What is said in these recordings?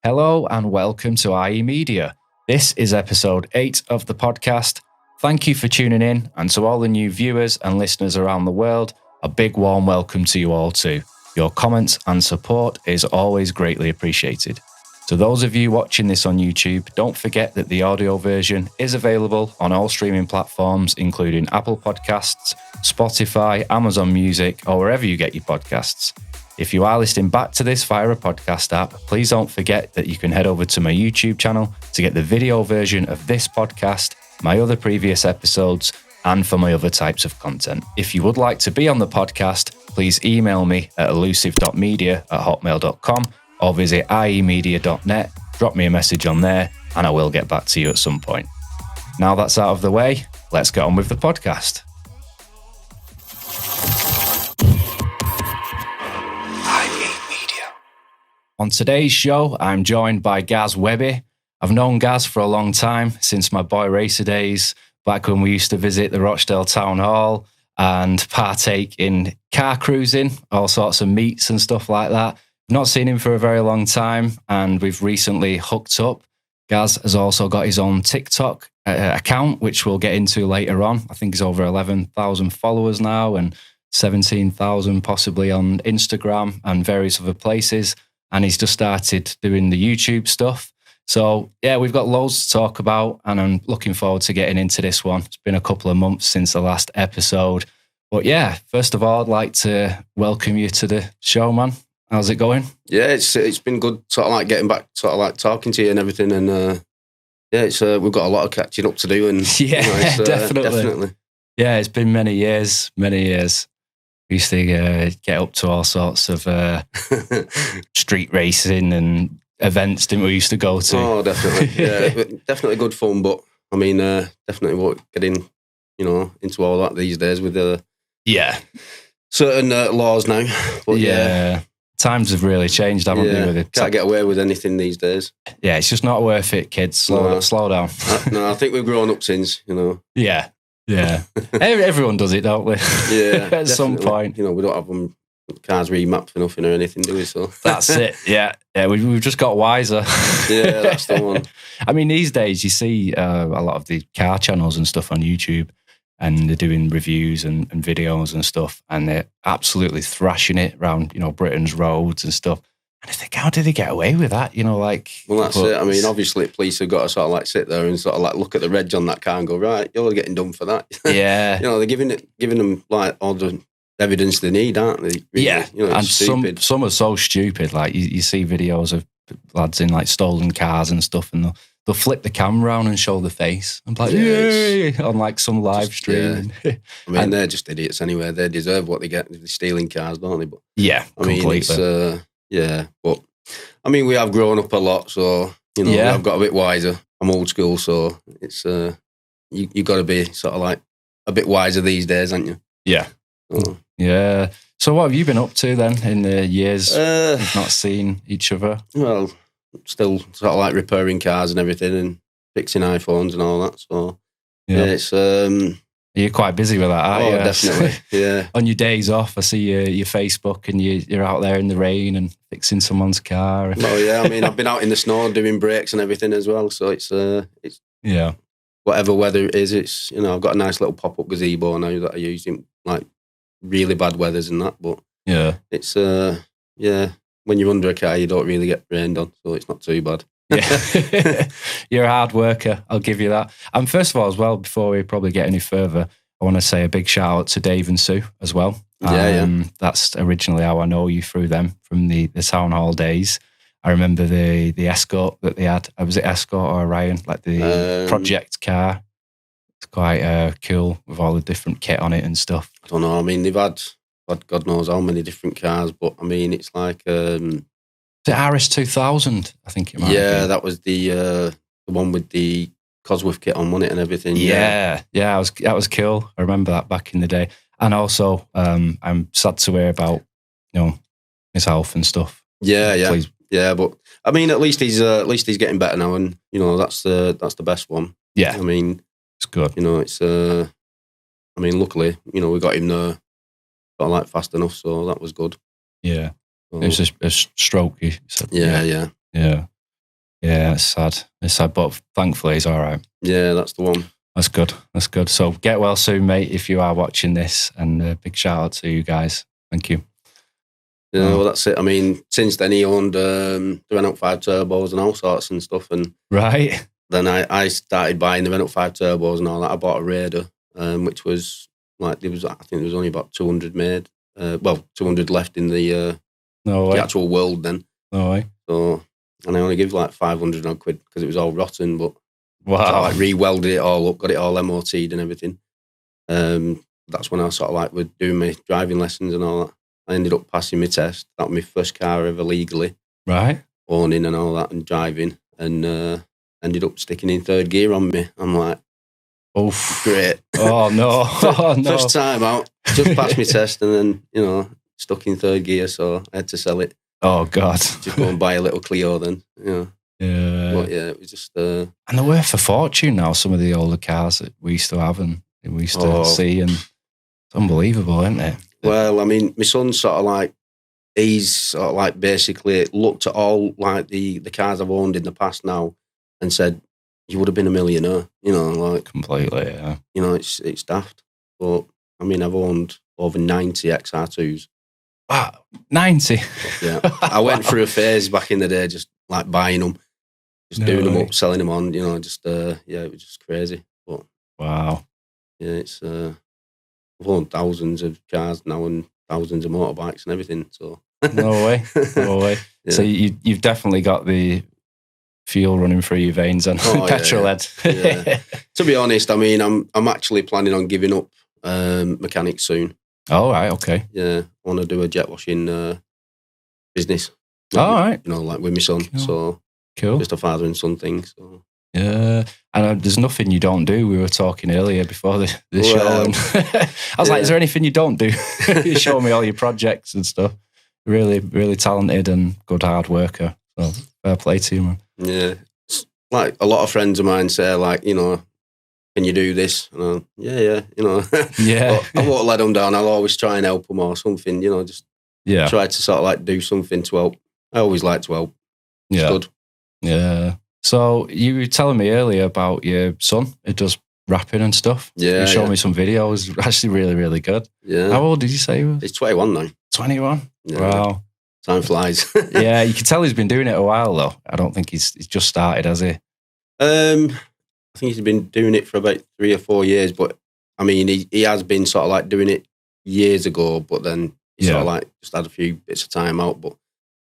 Hello and welcome to I.E Media. This is episode 8 of the podcast. Thank you for tuning in, and to all the new viewers and listeners around the world, a big warm welcome to you all too. Your comments and support is always greatly appreciated. To those of you watching this on YouTube, don't forget that the audio version is available on all streaming platforms, including Apple Podcasts, Spotify, Amazon Music, or wherever you get your podcasts. If you are listening back to this via a podcast app, please don't forget that you can head over to my YouTube channel to get the video version of this podcast, my other previous episodes, and for my other types of content. If you would like to be on the podcast, please email me at elusive.media@hotmail.com or visit iemedia.net, drop me a message on there, and I will get back to you at some point. Now that's out of the way, let's get on with the podcast. On today's show, I'm joined by Gaz Webby. I've known Gaz for a long time, since my boy racer days, back when we used to visit the Rochdale Town Hall and partake in car cruising, all sorts of meets and stuff like that. Not seen him for a very long time, and we've recently hooked up. Gaz has also got his own TikTok account, which we'll get into later on. I think he's over 11,000 followers now and 17,000 possibly on Instagram and various other places. And he's just started doing the YouTube stuff. So, yeah, we've got loads to talk about, and I'm looking forward to getting into this one. It's been a couple of months since the last episode. But, yeah, first of all, I'd like to welcome you to the show, man. How's it going? Yeah, it's been good, sort of like getting back, sort of like talking to you and everything. And, yeah, it's we've got a lot of catching up to do. And yeah, definitely. Yeah, it's been many years. We used to get up to all sorts of street racing and events, didn't we, used to go to? Oh, definitely. Yeah, definitely good fun. But, I mean, definitely won't get in, into all that these days with certain laws now. But, yeah. Times have really changed, haven't they? With it? Can't get away with anything these days. Yeah, it's just not worth it, kids. Slow down. No, I think we've grown up since, Yeah. Everyone does it, don't we? Yeah. At some point. We don't have them cars remapped for nothing or anything, do we? So that's it. Yeah. We've just got wiser. Yeah, that's the one. I mean, these days you see a lot of the car channels and stuff on YouTube, and they're doing reviews and videos and stuff, and they're absolutely thrashing it around, Britain's roads and stuff. And I think, how did they get away with that? Well, that's it. I mean, obviously, police have got to sort of like sit there and sort of like look at the reg on that car and go, right, you're getting done for that. Yeah. They're giving them like all the evidence they need, aren't they? Really? Yeah. And some are so stupid. Like you see videos of lads in like stolen cars and stuff, and they'll flip the camera around and show the face. I'm like, yay! On like some live stream. Yeah. I mean, they're just idiots anyway. They deserve what they get. They're stealing cars, don't they? But yeah, completely. Yeah, but I mean, we have grown up a lot, so I've got a bit wiser. I'm old school, so it's you got to be sort of like a bit wiser these days, aren't you? Yeah, yeah. So, what have you been up to then in the years we've not seen each other? Well, still sort of like repairing cars and everything, and fixing iPhones and all that. So it's You're quite busy with that, aren't you? Definitely, yeah. On your days off, I see your Facebook and you're out there in the rain and fixing someone's car. Oh, yeah. I mean, I've been out in the snow doing brakes and everything as well. So it's whatever weather it is, it's, I've got a nice little pop-up gazebo now that I use in like really bad weathers and that. But yeah, it's, when you're under a car, you don't really get rained on. So it's not too bad. Yeah. You're a hard worker, I'll give you that. And first of all, as well, before we probably get any further, I want to say a big shout out to Dave and Sue as well. That's originally how I know you, through them, from the town hall days. I remember the Escort that they had. Was it Escort or Orion? Like the project car. It's quite cool with all the different kit on it and stuff. I don't know. I mean, they've had God knows how many different cars, but I mean, it's like the RS2000, I think it might be. Yeah, that was the one with the Cosworth kit on it and everything. Yeah, that was cool. I remember that back in the day. And also, I'm sad to hear about his health and stuff. Yeah. Please. Yeah, but I mean, at least he's getting better now, and that's the best one. Yeah, I mean, it's good. It's I mean, luckily, we got him there, sort of like fast enough, so that was good. Yeah. It was a stroke, you said. Yeah. Yeah, it's sad. It's sad, but thankfully he's all right. Yeah, that's the one. That's good. That's good. So get well soon, mate, if you are watching this. And a big shout out to you guys. Thank you. Yeah, well, that's it. I mean, since then he owned the Renault 5 turbos and all sorts and stuff. And right. Then I started buying the Renault 5 turbos and all that. I bought a Raider, which was like, I think there was only about 200 made. 200 left in the actual world then. No way. So, and I only give like 500 odd quid because it was all rotten, but wow. Sort of like re-welded it all up, got it all MOT'd and everything. That's when I sort of like was doing my driving lessons and all that. I ended up passing my test. That was my first car ever legally. Right. Owning and all that and driving, and ended up sticking in third gear on me. I'm like, oof. Great. Oh, no. Oh, no. First time out, just passed my test and then, stuck in third gear, so I had to sell it. Oh, God. Just go and buy a little Clio then, Yeah. But yeah, it was just... And they're worth a fortune now, some of the older cars that we used to have and we used to see, and it's unbelievable, isn't it? Well, I mean, my son's sort of like, he's sort of like basically looked at all like the cars I've owned in the past now and said, you would have been a millionaire, like... Completely, yeah. It's daft. But, I mean, I've owned over 90 XR2s. Wow, 90? Yeah. I went through a phase back in the day, just like buying them, just doing them up, selling them on, it was just crazy. But wow. Yeah, it's... I've owned thousands of cars now and thousands of motorbikes and everything, so... No way. Yeah. So you've definitely got the fuel running through your veins and petrol head. Yeah. To be honest, I mean, I'm actually planning on giving up mechanics soon. Oh, right, okay. Yeah, I want to do a jet washing business. All right. Like with my son. Cool. So cool. Just a father and son thing. So. Yeah, and there's nothing you don't do. We were talking earlier before the show. And I was like, is there anything you don't do? You show me all your projects and stuff. Really, really talented and good hard worker. So fair play to you, man. Yeah. It's like a lot of friends of mine say, like, can you do this? And I'm, yeah. Yeah. But I won't let them down. I'll always try and help them or something, just try to sort of like do something to help. I always like to help. It's good. Yeah. So you were telling me earlier about your son who does rapping and stuff. Yeah. You showed me some videos. Actually really, really good. Yeah. How old did you say he was? He's 21 now. 21? Yeah. Wow. Time flies. Yeah, you can tell he's been doing it a while though. I don't think he's just started, has he? I think he's been doing it for about 3 or 4 years, but I mean, he has been sort of like doing it years ago, but then he sort of like just had a few bits of time out. But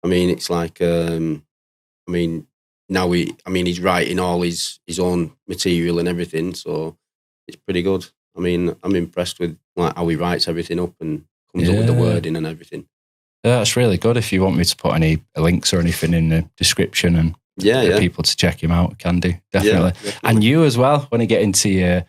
I mean, it's like, now he's writing all his own material and everything, so it's pretty good. I mean, I'm impressed with like how he writes everything up and comes up with the wording and everything. Yeah, that's really good. If you want me to put any links or anything in the description and get people to check him out, can do, definitely. Yeah, and you as well, when you get into your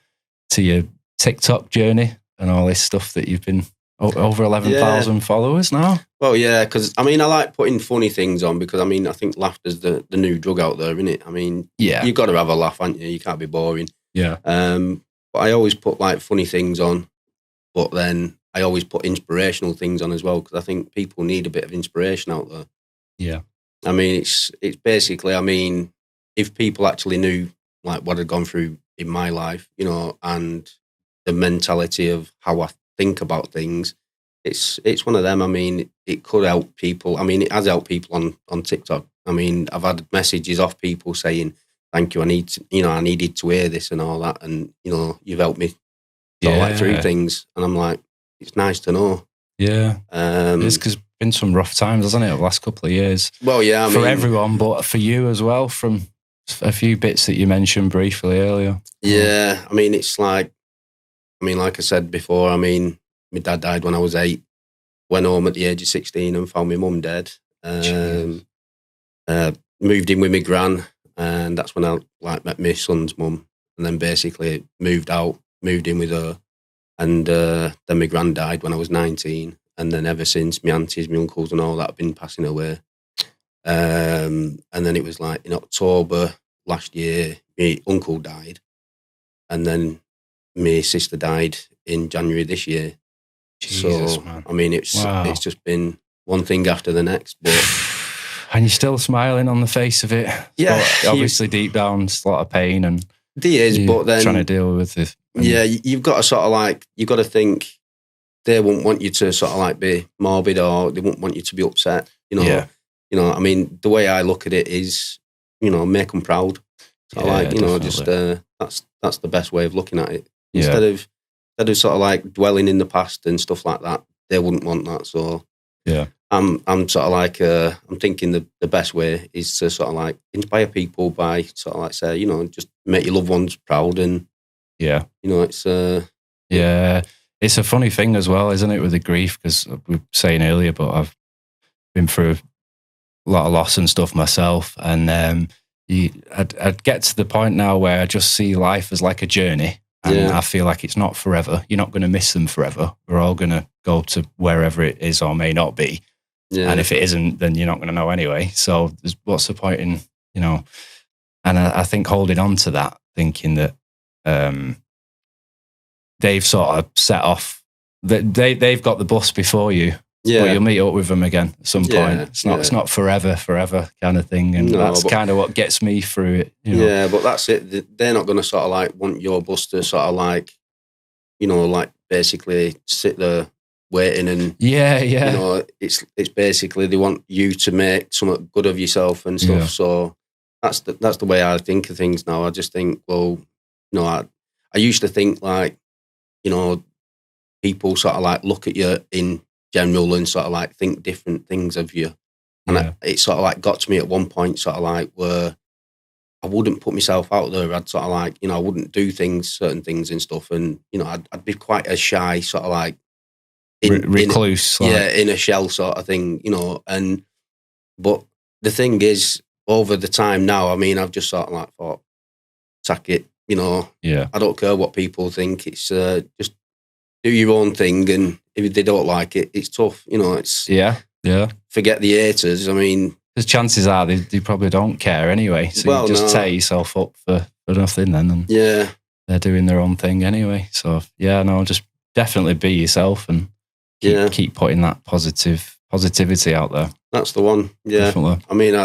TikTok journey and all this stuff that you've been over 11,000 followers now. Well, yeah, because I mean, I like putting funny things on because I mean, I think laughter's the new drug out there, isn't it? I mean, you've got to have a laugh, haven't you? You can't be boring. Yeah. But I always put like funny things on, but then I always put inspirational things on as well because I think people need a bit of inspiration out there. Yeah. I mean, it's basically, I mean, if people actually knew like what I'd gone through in my life, and the mentality of how I think about things, it's one of them. I mean, it could help people. I mean, it has helped people on TikTok. I mean, I've had messages off people saying, thank you, I needed to hear this and all that. And, you've helped me through things. And I'm like, it's nice to know. Yeah. It's because been some rough times, hasn't it, the last couple of years? Well, yeah. For everyone, but for you as well, from a few bits that you mentioned briefly earlier. Yeah. I mean, it's like, like I said before, I mean, my dad died when I was 8, went home at the age of 16 and found my mum dead. Moved in with my gran, and that's when I met my son's mum, and then basically moved in with her. And then my gran died when I was 19. And then ever since, my aunties, my uncles and all that have been passing away. And then it was like in October last year, my uncle died. And then my sister died in January this year. Jesus, so, man. I mean, it's just been one thing after the next. But And you're still smiling on the face of it. Yeah. But obviously, deep down, it's a lot of pain, and there is, but then trying to deal with it. Yeah, you've got to sort of like, you've got to think they won't want you to sort of like be morbid, or they won't want you to be upset. I mean, the way I look at it is, make them proud. So like, just that's the best way of looking at it. Instead of sort of like dwelling in the past and stuff like that, they wouldn't want that. So yeah, I'm sort of like I'm thinking the best way is to sort of like inspire people by sort of like say, just make your loved ones proud, and it's it's a funny thing as well, isn't it, with the grief? Because we were saying earlier, but I've been through a lot of loss and stuff myself, and I'd get to the point now where I just see life as like a journey, and I feel like it's not forever. You're not going to miss them forever. We're all going to go to wherever it is or may not be, and if it isn't, then you're not going to know anyway. So what's the point in, and I think holding on to that, thinking that they've sort of set off, that they've got the bus before you. Yeah, but you'll meet up with them again at some point. It's not forever kind of thing, and that's kind of what gets me through it. Yeah, but that's it. They're not going to sort of like want your bus to sort of like, like basically sit there waiting, and it's basically they want you to make something good of yourself and stuff. Yeah. So that's the way I think of things now. I just think, well, I used to think like, people sort of like look at you in general and sort of like think different things of you. And it sort of like got to me at one point sort of like where I wouldn't put myself out there. I'd sort of like, I wouldn't do certain things and stuff. And, I'd be quite a shy sort of like recluse. In a shell sort of thing, but the thing is, over the time now, I mean, I've just sort of like thought, sack it, I don't care what people think. It's just do your own thing, and if they don't like it, it's tough. It's forget the haters. I mean, because chances are they probably don't care anyway. So you just tear yourself up for nothing then. And they're doing their own thing anyway. So just definitely be yourself and keep putting that positivity out there. That's the one. Yeah, definitely. I mean,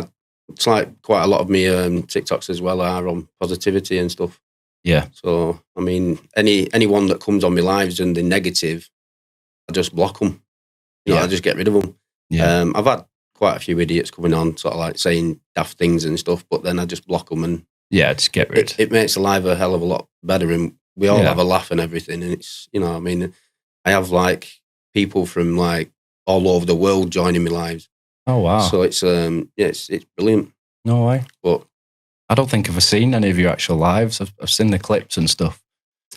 it's like quite a lot of me TikToks as well are on positivity and stuff. Yeah. So, I mean, anyone that comes on my lives and they're negative, I just block them. I just get rid of them. Yeah. I've had quite a few idiots coming on, sort of like saying daft things and stuff, but then I just block them, and just get rid. It makes the life a hell of a lot better, and we all have a laugh and everything. And it's, I mean, I have like people from like all over the world joining my lives. Oh wow! So it's it's brilliant. No way. But I don't think I've seen any of your actual lives. I've seen the clips and stuff.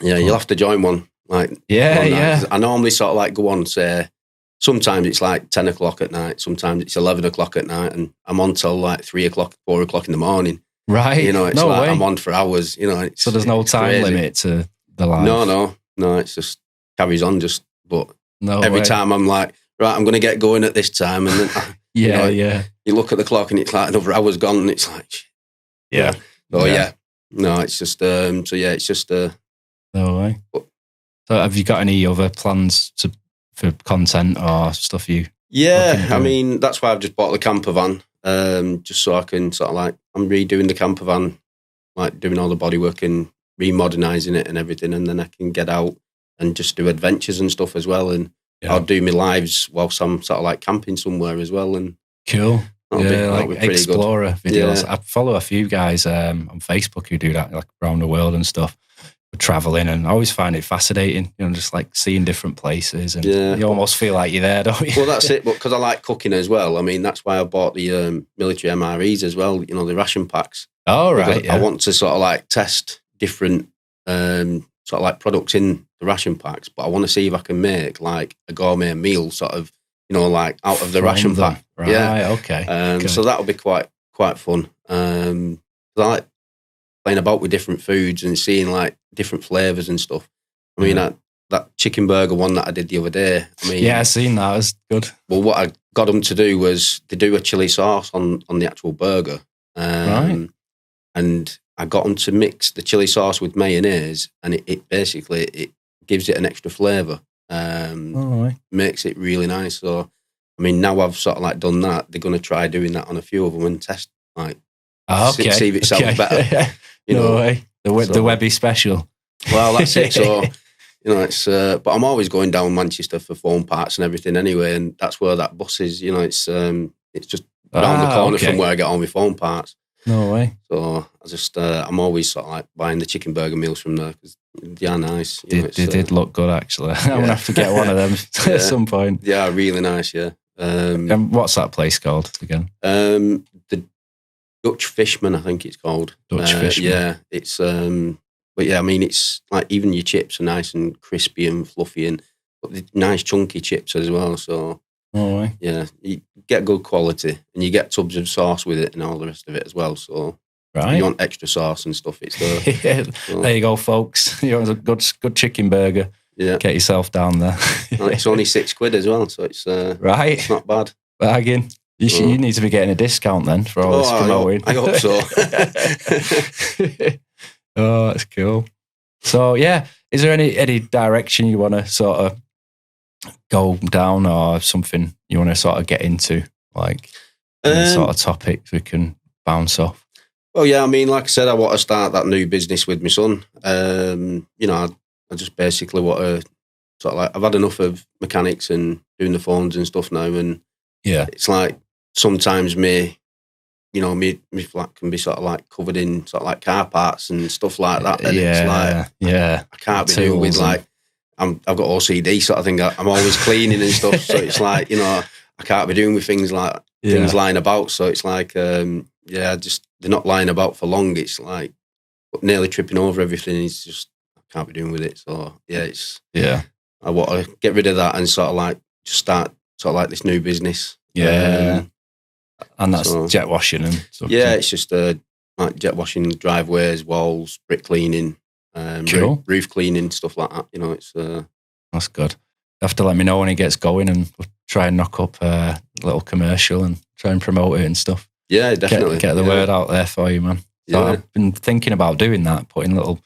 Yeah, you'll have to join one. Like, I normally sort of like go on, say, sometimes it's like 10 o'clock at night, sometimes it's 11 o'clock at night, and I'm on till like 3 o'clock, 4 o'clock in the morning. Right. It's no like way. I'm on for hours, so there's no time limit to the live? No, it's just carries on but every time I'm like, right, I'm going to get going at this time, and then you look at the clock and it's like another hour's gone, and it's like, no, it's just it's just no way. So have you got any other plans for content or stuff you? Yeah, I mean, that's why I've just bought the camper van, just so I can sort of like, I'm redoing the camper van, like doing all the bodywork and remodernising it and everything, and then I can get out and just do adventures and stuff as well, and I'll do my lives whilst I'm sort of like camping somewhere as well. And cool. Like explorer videos. Yeah. I follow a few guys on Facebook who do that, like around the world and stuff, traveling, and I always find it fascinating, just like seeing different places, and you almost feel like you're there, don't you? Well, that's it, but because I like cooking as well, I mean, that's why I bought the military MREs as well, the ration packs. Oh, right. I want to sort of like test different sort of like products in the ration packs, but I want to see if I can make like a gourmet meal sort of, like out of the ration pack. Right, okay. So that'll be quite fun. I like playing about with different foods and seeing like different flavours and stuff. I mean, that chicken burger one that I did the other day, I mean... Yeah, I seen that. It was good. Well, what I got them to do was to do a chili sauce on the actual burger. Right. And I got them to mix the chili sauce with mayonnaise, and it basically gives it an extra flavour. Makes it really nice. So I mean, now I've sort of like done that, they're going to try doing that on a few of them and test, like, see if it sounds better. No way. The Webby special. Well, that's it. So, it's, but I'm always going down Manchester for phone parts and everything anyway. And that's where that bus is, it's just round the corner from where I get all my phone parts. No way. So I just, I'm always sort of like buying the chicken burger meals from there because they are nice. They did look good, actually. I'm going to have to get one of them at some point. Yeah, really nice, yeah. And what's that place called again? The Dutch Fishman, I think it's called. Dutch Fishman. Yeah, it's, but yeah, I mean, it's like even your chips are nice and crispy and fluffy but the nice chunky chips as well. So, oh, way. Yeah, you get good quality and you get tubs of sauce with it and all the rest of it as well. So, right. If you want extra sauce and stuff, it's there. Yeah. So, there you go, folks. You want a good chicken burger. Yeah. Get yourself down there. And it's only £6 as well, so it's right. It's not bad. Bargain. You need to be getting a discount then for all this promoting. I hope so. Oh, that's cool. So yeah, is there any direction you want to sort of go down or something you want to sort of get into, like any sort of topics we can bounce off? Well, yeah, I mean, like I said, I want to start that new business with my son. I just basically want to sort of like, I've had enough of mechanics and doing the phones and stuff now, and yeah, it's like sometimes my flat can be sort of like covered in sort of like car parts and stuff like that. And it's like, I can't be doing with like, I've got OCD sort of thing. I'm always cleaning and stuff. So it's like, I can't be doing with things like things lying about. So it's like, they're not lying about for long. It's like nearly tripping over everything. It's just, I can't be doing with it. So yeah, I want to get rid of that and sort of like just start sort of like this new business. Yeah. And that's jet washing and stuff. Yeah, it's just like jet washing, driveways, walls, brick cleaning, roof cleaning, stuff like that. It's that's good. You have to let me know when it gets going, and we'll try and knock up a little commercial and try and promote it and stuff. Yeah, definitely. Get the word out there for you, man. So I've been thinking about doing that, putting little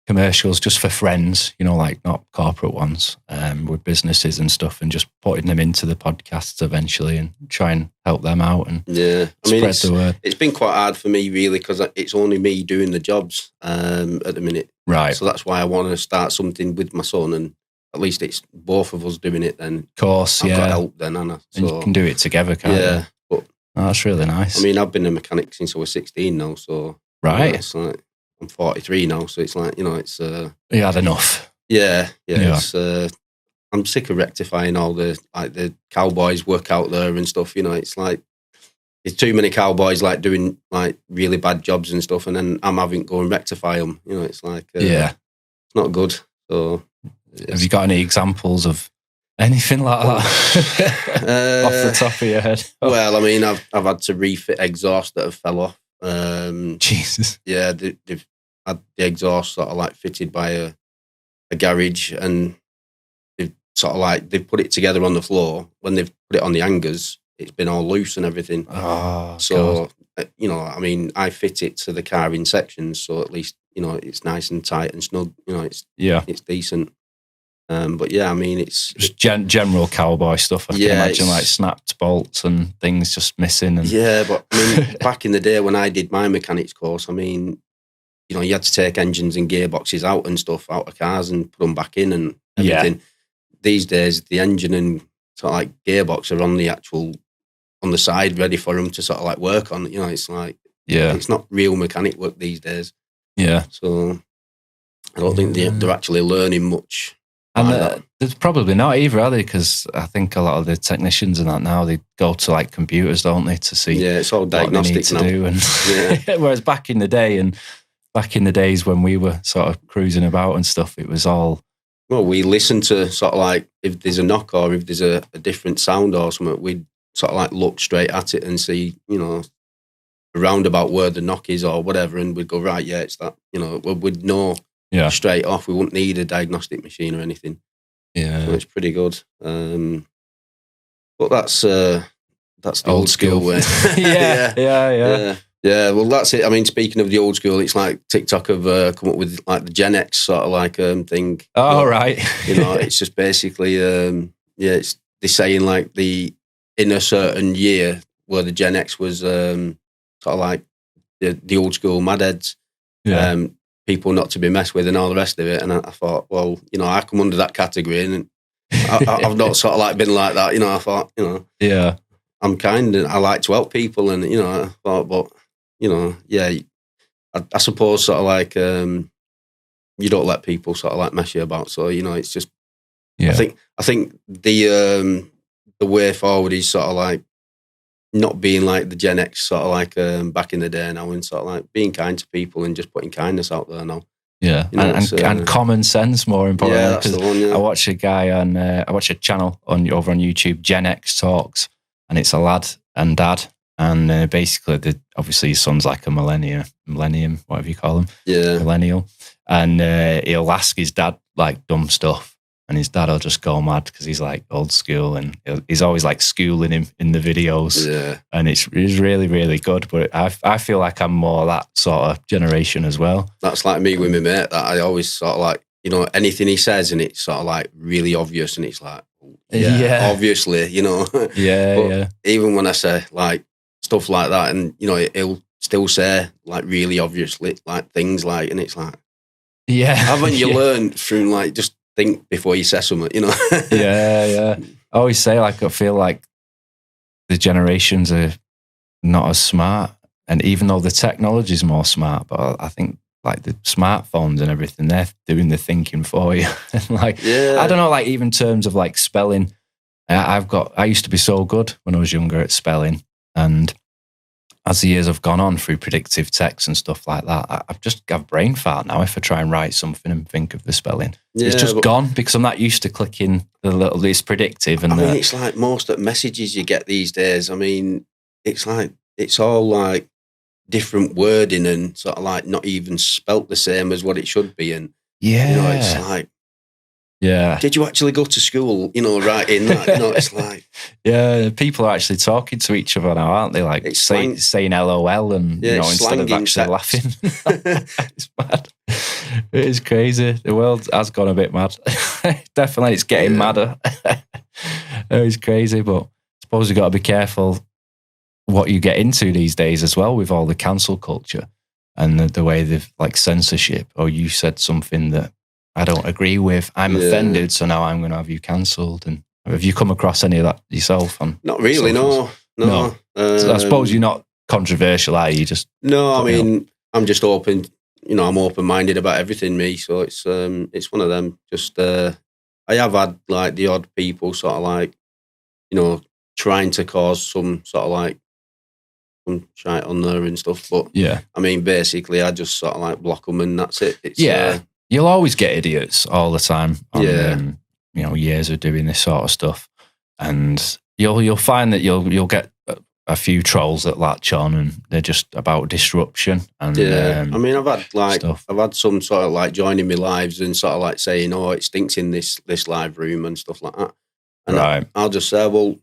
commercials just for friends, like not corporate ones, with businesses and stuff, and just putting them into the podcasts eventually and try and help them out and spread the word. It's been quite hard for me really because it's only me doing the jobs at the minute. Right. So that's why I want to start something with my son, and at least it's both of us doing it then. Of course, I've got help then, Anna. So, and you can do it together, can't you? But that's really nice. I mean, I've been a mechanic since I was 16 now, so right. It's like, I'm 43 now, so it's like, it's... you had enough. Yeah. It's, I'm sick of rectifying all the cowboys work out there and stuff, it's like, there's too many cowboys like doing like really bad jobs and stuff, and then I'm having to go and rectify them, it's like... it's not good, so... Have you got any examples of anything like that off the top of your head? Well, I mean, I've had to refit exhaust that have fell off. Jesus. Yeah, they've had the exhaust sort of like fitted by a garage, and they've sort of like they've put it together on the floor. When they've put it on the hangers, it's been all loose and everything. Oh, so God. I mean, I fit it to the car in sections, so at least it's nice and tight and snug. It's decent. But yeah, I mean, it's just general cowboy stuff. I can imagine like snapped bolts and things just missing. And yeah, but I mean, back in the day when I did my mechanics course, I mean, you had to take engines and gearboxes out and stuff out of cars and put them back in and everything. These days, the engine and sort of like gearbox are on the side, ready for them to sort of like work on. It's like it's not real mechanic work these days. Yeah, so I don't think they're actually learning much. And there's probably not either, are they? Because I think a lot of the technicians and that now, they go to like computers, don't they, to see it's all diagnostic what they need to do. And whereas back in the days when we were sort of cruising about and stuff, it was all... Well, we listen to sort of like, if there's a knock or if there's a different sound or something, we'd sort of like look straight at it and see, around about where the knock is or whatever, and we'd go, right, yeah, it's that, we'd know... Yeah, straight off. We wouldn't need a diagnostic machine or anything. Yeah, so it's pretty good. But that's the old school way. yeah. Well, that's it. I mean, speaking of the old school, it's like TikTok have come up with like the Gen X sort of like thing. Oh, right. It's just basically it's they're saying like the in a certain year where the Gen X was sort of like the old school mad heads, people not to be messed with and all the rest of it. And I thought, well, you know, I come under that category, and I've not sort of like been like that. You know, I thought, you know, yeah, I'm kind and I like to help people, and you know, I thought, but you know, yeah, I suppose sort of like you don't let people sort of like mess you about. So you know, it's just I think the way forward is sort of like not being like the Gen X sort of like back in the day now, and sort of like being kind to people and just putting kindness out there now. Yeah, you know, and common sense, more importantly. Yeah, that's the one. Yeah. I watch a guy on, I watch a channel over on YouTube, Gen X Talks, and it's a lad and dad, and basically, obviously his son's like a millennium, whatever you call him, millennial, and he'll ask his dad like dumb stuff. And his dad will just go mad because he's like old school, and he's always like schooling him in the videos. Yeah. And it's really, really good. But I feel like I'm more that sort of generation as well. That's like me with my mate, that I always sort of like, you know, anything he says and it's sort of like really obvious, and it's like, obviously, you know. Yeah. Even when I say like stuff like that, and, you know, he'll still say like really obviously like things like, and it's like, haven't you learned through like just think before you say something, you know? Yeah. I always say, like, I feel like the generations are not as smart, and even though the technology is more smart, but I think like the smartphones and everything, they're doing the thinking for you. Like, I don't know, like even in terms of like spelling, I used to be so good when I was younger at spelling, and as the years have gone on through predictive text and stuff like that, I've just got brain fart now if I try and write something and think of the spelling. It's just gone because I'm not used to clicking the little, this predictive. And I mean, it's like most of the messages you get these days. I mean, it's like, it's all like different wording and sort of like not even spelt the same as what it should be. And, you know, it's like, did you actually go to school, you know, writing that? You know, it's like... Yeah, people are actually talking to each other now, aren't they? Like saying LOL and, you know, instead of actually laughing. It's mad. It is crazy. The world has gone a bit mad. Definitely, it's getting madder. It's crazy, but I suppose you've got to be careful what you get into these days as well with all the cancel culture and the way they've, like, censorship. Or you said something that I don't agree with, I'm offended, so now I'm going to have you cancelled. And have you come across any of that yourself? Not really, no. So I suppose you're not controversial, are you? No, I mean, I'm just open. You know, I'm open-minded about everything, me. So it's one of them. Just I have had like the odd people sort of like, you know, trying to cause some sort of like some shite on there and stuff. But I mean, basically, I just sort of like block them and that's it. It's, you'll always get idiots all the time. You know, years of doing this sort of stuff, and you'll find that you'll get a few trolls that latch on, and they're just about disruption. And I mean, I've had some sort of like joining me lives and sort of like saying, "Oh, it stinks in this live room" and stuff like that. And I'll just say, "Well,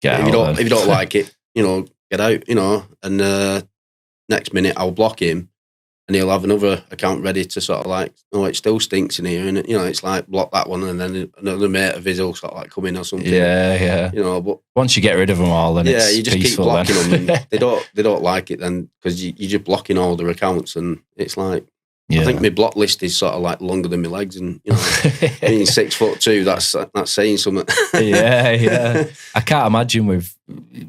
if you don't like it, you know, get out." You know, and next minute I'll block him. And he'll have another account ready to sort of like, oh, it still stinks in here. And, you know, it's like, block that one. And then another mate of his will sort of like come in or something. Yeah. You know, but once you get rid of them all, then it's you just peaceful, keep blocking them. And they don't like it then because you're just blocking all their accounts. And it's like, I think my block list is sort of like longer than my legs. And, you know, being 6'2", that's saying something. Yeah. I can't imagine with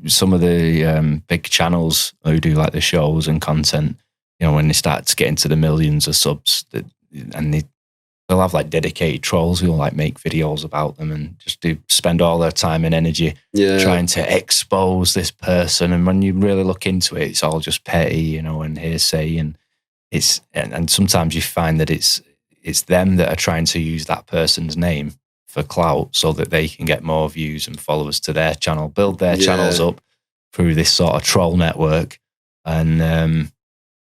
some of the big channels who do like the shows and content, you know, when they start to get into the millions of subs, and they'll have like dedicated trolls who'll like make videos about them and just spend all their time and energy trying to expose this person. And when you really look into it, it's all just petty, you know, and hearsay. And and sometimes you find that it's them that are trying to use that person's name for clout so that they can get more views and followers to their channel, build their channels up through this sort of troll network. And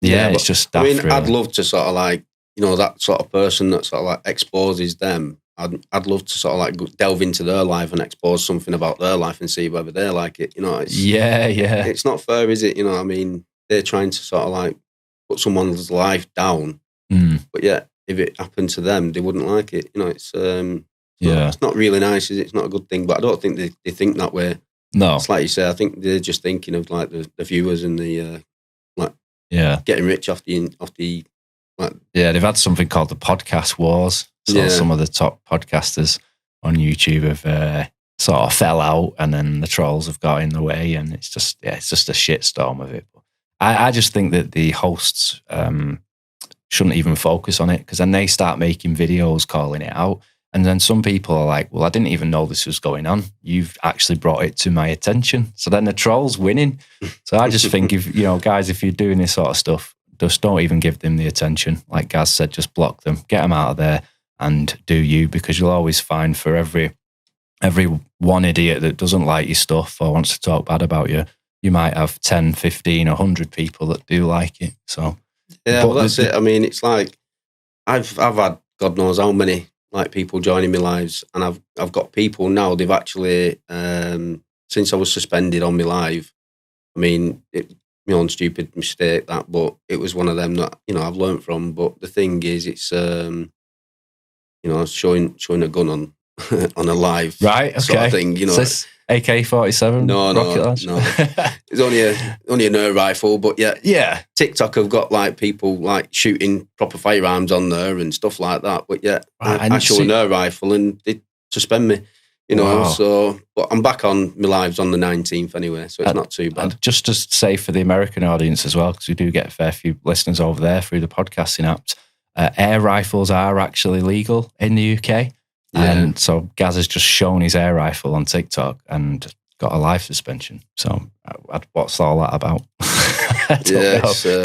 it's just daft, I mean, really. I'd love to sort of like, you know, that sort of person that sort of like exposes them. I'd love to sort of like delve into their life and expose something about their life and see whether they like it. You know, it's not fair, is it? You know, I mean, they're trying to sort of like put someone's life down, but if it happened to them, they wouldn't like it. You know, it's not really nice, is it? It's not a good thing. But I don't think they think that way. No. It's like you say, I think they're just thinking of like the viewers and the getting rich off the like. Yeah, they've had something called the podcast wars. So some of the top podcasters on YouTube have sort of fell out, and then the trolls have got in the way, and it's just a shitstorm of it. But I just think that the hosts shouldn't even focus on it, because then they start making videos calling it out. And then some people are like, well, I didn't even know this was going on. You've actually brought it to my attention. So then the troll's winning. So I just think, if guys, if you're doing this sort of stuff, just don't even give them the attention. Like Gaz said, just block them, get them out of there and do you, because you'll always find for every one idiot that doesn't like your stuff or wants to talk bad about you, you might have 10, 15, 100 people that do like it. So yeah, well, that's it. I mean, it's like I've had God knows how many like people joining my lives, and I've got people now. They've actually since I was suspended on my live. I mean, my own stupid mistake that, but it was one of them that I've learned from. But the thing is, it's showing a gun on on a live sort of thing. AK-47. No. It's only an air rifle, but yeah. TikTok have got like people like shooting proper firearms on there and stuff like that. But I show an air rifle and they suspend me. So but I'm back on my lives on the 19th anyway, so it's not too bad. And just to say for the American audience as well, because we do get a fair few listeners over there through the podcasting apps, air rifles are actually legal in the UK. And so Gaz has just shown his air rifle on TikTok and got a life suspension. So what's all that about?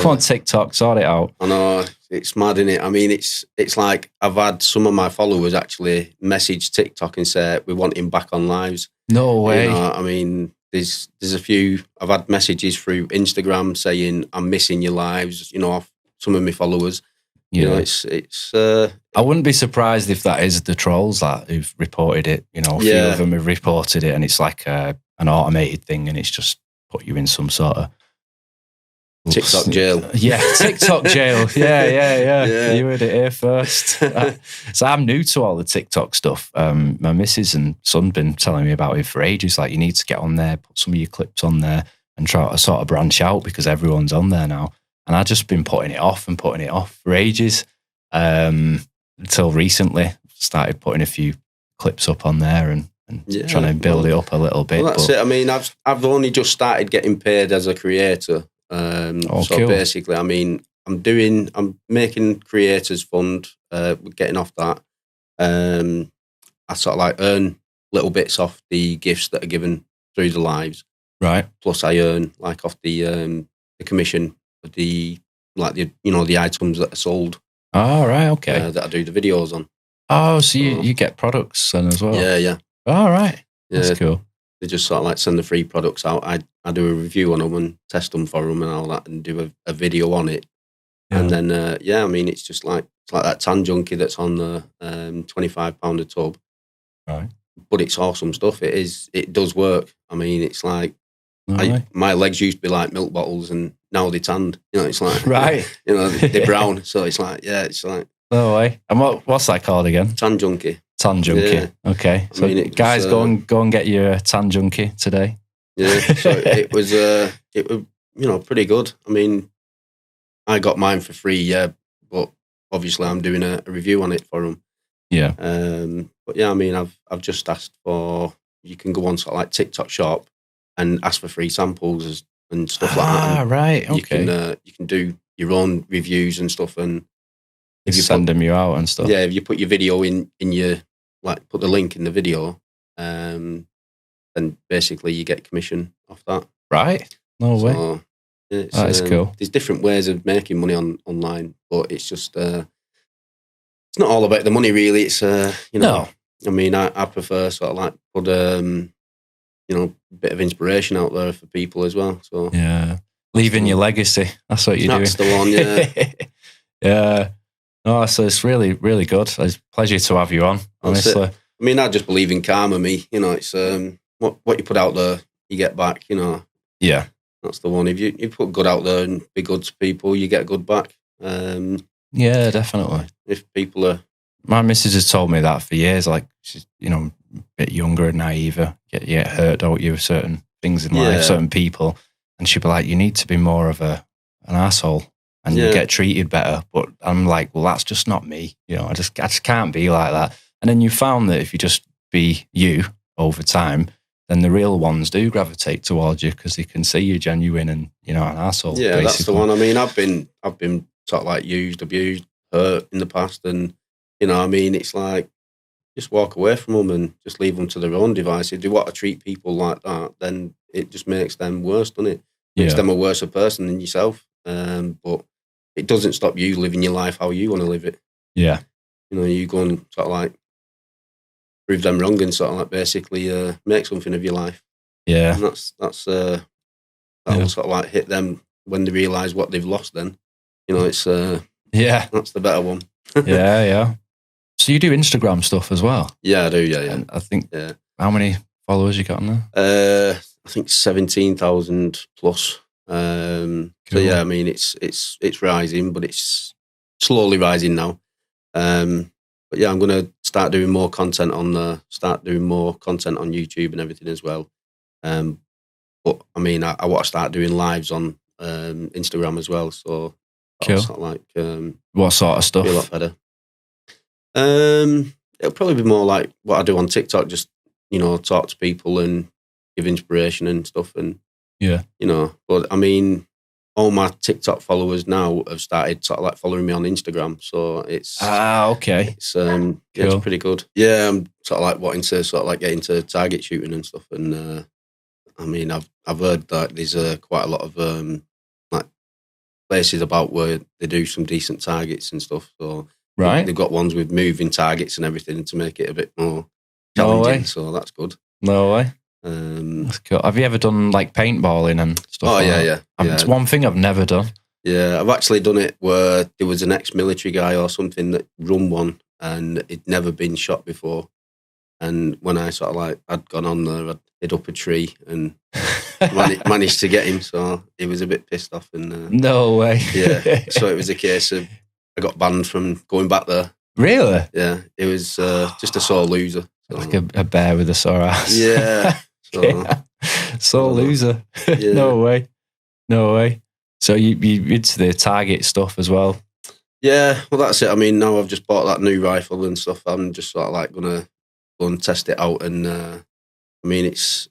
Come on, TikTok, sort it out. I know, it's mad, isn't it? I mean, it's like I've had some of my followers actually message TikTok and say, we want him back on lives. No way. I mean, there's a few, I've had messages through Instagram saying, I'm missing your lives, off some of my followers. It's. I wouldn't be surprised if that is the trolls that who've reported it. A few of them have reported it, and it's like an automated thing, and it's just put you in some sort of TikTok jail. Yeah, TikTok jail. Yeah. You heard it here first. So I'm new to all the TikTok stuff. My missus and son been telling me about it for ages. Like, you need to get on there, put some of your clips on there, and try to sort of branch out, because everyone's on there now. And I've just been putting it off for ages, until recently. Started putting a few clips up on there and trying to build it up a little bit. Well, that's it. I mean, I've only just started getting paid as a creator. So cool. Basically, I mean, I'm making creators fund, getting off that. I sort of like earn little bits off the gifts that are given through the lives. Right. Plus I earn like off the commission of the items that are sold. Oh, right, okay. That I do the videos on. Oh, so you get products then as well? Yeah. Oh, right. That's cool. They just sort of like send the free products out. I do a review on them and test them for them and all that, and do a video on it. Yeah. And then, I mean, it's just like that tan junkie that's on the £25 a tub. Right. But it's awesome stuff. It does work. I mean, it's like, my legs used to be like milk bottles, and now they're tanned. It's like, right. They're brown. So it's like, it's like. No way. And what's that called again? Tan junkie. Tan junkie. Yeah. Okay. So, I mean, guys, go and get your tan junkie today. Yeah. So it was pretty good. I mean, I got mine for free. Yeah, but obviously I'm doing a review on it for them. Yeah. But yeah, I mean, I've just asked for, you can go on sort of like TikTok shop and ask for free samples and stuff like that. Ah, right. Okay. You can do your own reviews and stuff, and if you send them out and stuff. Yeah, if you put your video in your, like, put the link in the video, then basically you get commission off that. Right. No way. That's cool. There's different ways of making money online, but it's just it's not all about the money, really. It's No. I mean, I prefer sort of like put a bit of inspiration out there for people as well. So yeah, leaving your legacy. That's what you're doing. That's the one. Yeah. Yeah. No, so it's really, really good. It's a pleasure to have you on, honestly. I mean, I just believe in karma, me. It's what you put out there, you get back, Yeah. That's the one. If you put good out there and be good to people, you get good back. Yeah, definitely. If people are... My missus has told me that for years. Like, she's, bit younger and naive, you get hurt, don't you, with certain things in life, certain people. And she'd be like, you need to be more of an asshole and you get treated better. But I'm like, well, that's just not me. You know, I just can't be like that. And then you found that if you just be you over time, then the real ones do gravitate towards you because they can see you're genuine and you're not an asshole. Yeah, basically. That's the one. I mean, I've been sort of like used, abused, hurt in the past, and you know, I mean, it's like just walk away from them and just leave them to their own devices. If you want to treat people like that, then it just makes them worse, doesn't it? Makes them a worse person than yourself. But it doesn't stop you living your life how you want to live it. Yeah. You know, you go and sort of like prove them wrong and sort of like basically make something of your life. Yeah. And that'll sort of like hit them when they realise what they've lost then. You know, it's that's the better one. Yeah. So you do Instagram stuff as well? Yeah, I do, yeah. And I think, how many followers you got on there? I think 17,000 plus. Cool. So yeah, I mean, it's rising, but it's slowly rising now. But yeah, I'm going to start doing more content on YouTube and everything as well. But I mean, I want to start doing lives on Instagram as well. So cool. Sort of like what sort of stuff? Be a lot better. It'll probably be more like what I do on TikTok. Just talk to people and give inspiration and stuff. And but I mean, all my TikTok followers now have started sort of like following me on Instagram. So it's okay. It's cool. It's pretty good. Yeah, I'm sort of like wanting to sort of like get into target shooting and stuff. And I mean, I've heard that there's quite a lot of like places about where they do some decent targets and stuff. So they've got ones with moving targets and everything to make it a bit more challenging. So that's good. No way. That's cool. Have you ever done like paintballing and stuff? Oh, yeah. It's one thing I've never done. Yeah, I've actually done it where there was an ex-military guy or something that run one and he'd never been shot before. And when I sort of like, I'd gone on there, I'd hid up a tree and managed to get him. So he was a bit pissed off. And no way. Yeah. So it was a case of, I got banned from going back there. Really? Yeah. It was just a sore loser. So. Like a bear with a sore ass. Yeah. Sore loser. Yeah. No way. So you into the target stuff as well? Yeah, well that's it. I mean, now I've just bought that new rifle and stuff. I'm just sort of like gonna go and test it out. And I mean, it's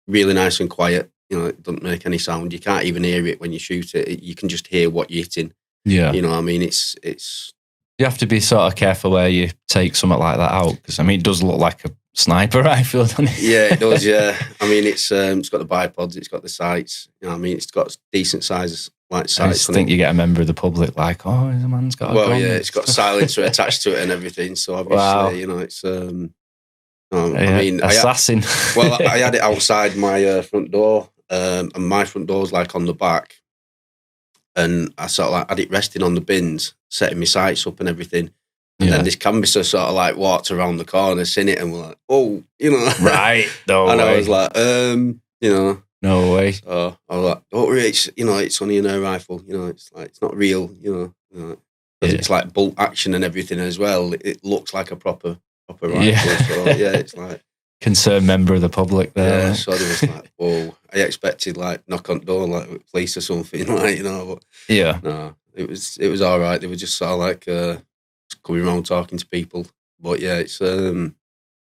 really nice and quiet. You know, it doesn't make any sound. You can't even hear it when you shoot it. You can just hear what you're hitting. Yeah. You know what I mean? It's. You have to be sort of careful where you take something like that out because I mean, it does look like a sniper rifle, doesn't it? Yeah, it does. Yeah, I mean, it's got the bipods, it's got the sights. You know, what I mean, it's got decent sizes like sights. I just think you get a member of the public like, oh, the man's got. Well, yeah, it's got a silencer attached to it and everything. So obviously, you know, it's. I mean, assassin. I had it outside my front door, and my front door's like on the back, and I sort of like had it resting on the bins, setting my sights up and everything. And then this canvasser sort of like walked around the corner, seen it, and we're like, oh, you know. Right. No and way. I was like, you know. No way. So I was like, don't worry, it's only an air rifle. You know, it's like, it's not real, you know. It's like bolt action and everything as well. It looks like a proper rifle. Yeah. So yeah, it's like. Concerned member of the public there. Yeah, so there was like, whoa. I expected like knock on door, like with police or something, like, you know. But yeah. No, it was all right. They were just sort of like coming around talking to people. But yeah, it's and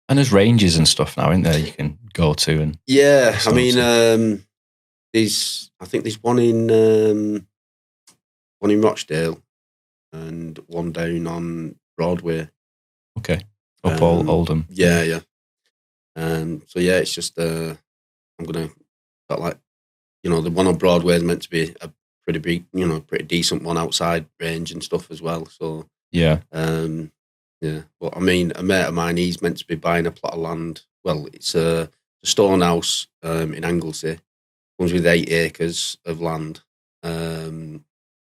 there's ranges and stuff now, isn't there? You can go to and I mean, I think there's one in Rochdale and one down on Broadway. Okay, up Oldham. Yeah. So yeah, it's just I'm gonna sort of like, you know, the one on Broadway is meant to be a pretty big, you know, pretty decent one outside range and stuff as well. So yeah. Yeah. But I mean, a mate of mine, he's meant to be buying a plot of land. Well, it's a stone house in Anglesey. Comes with 8 acres of land. Right.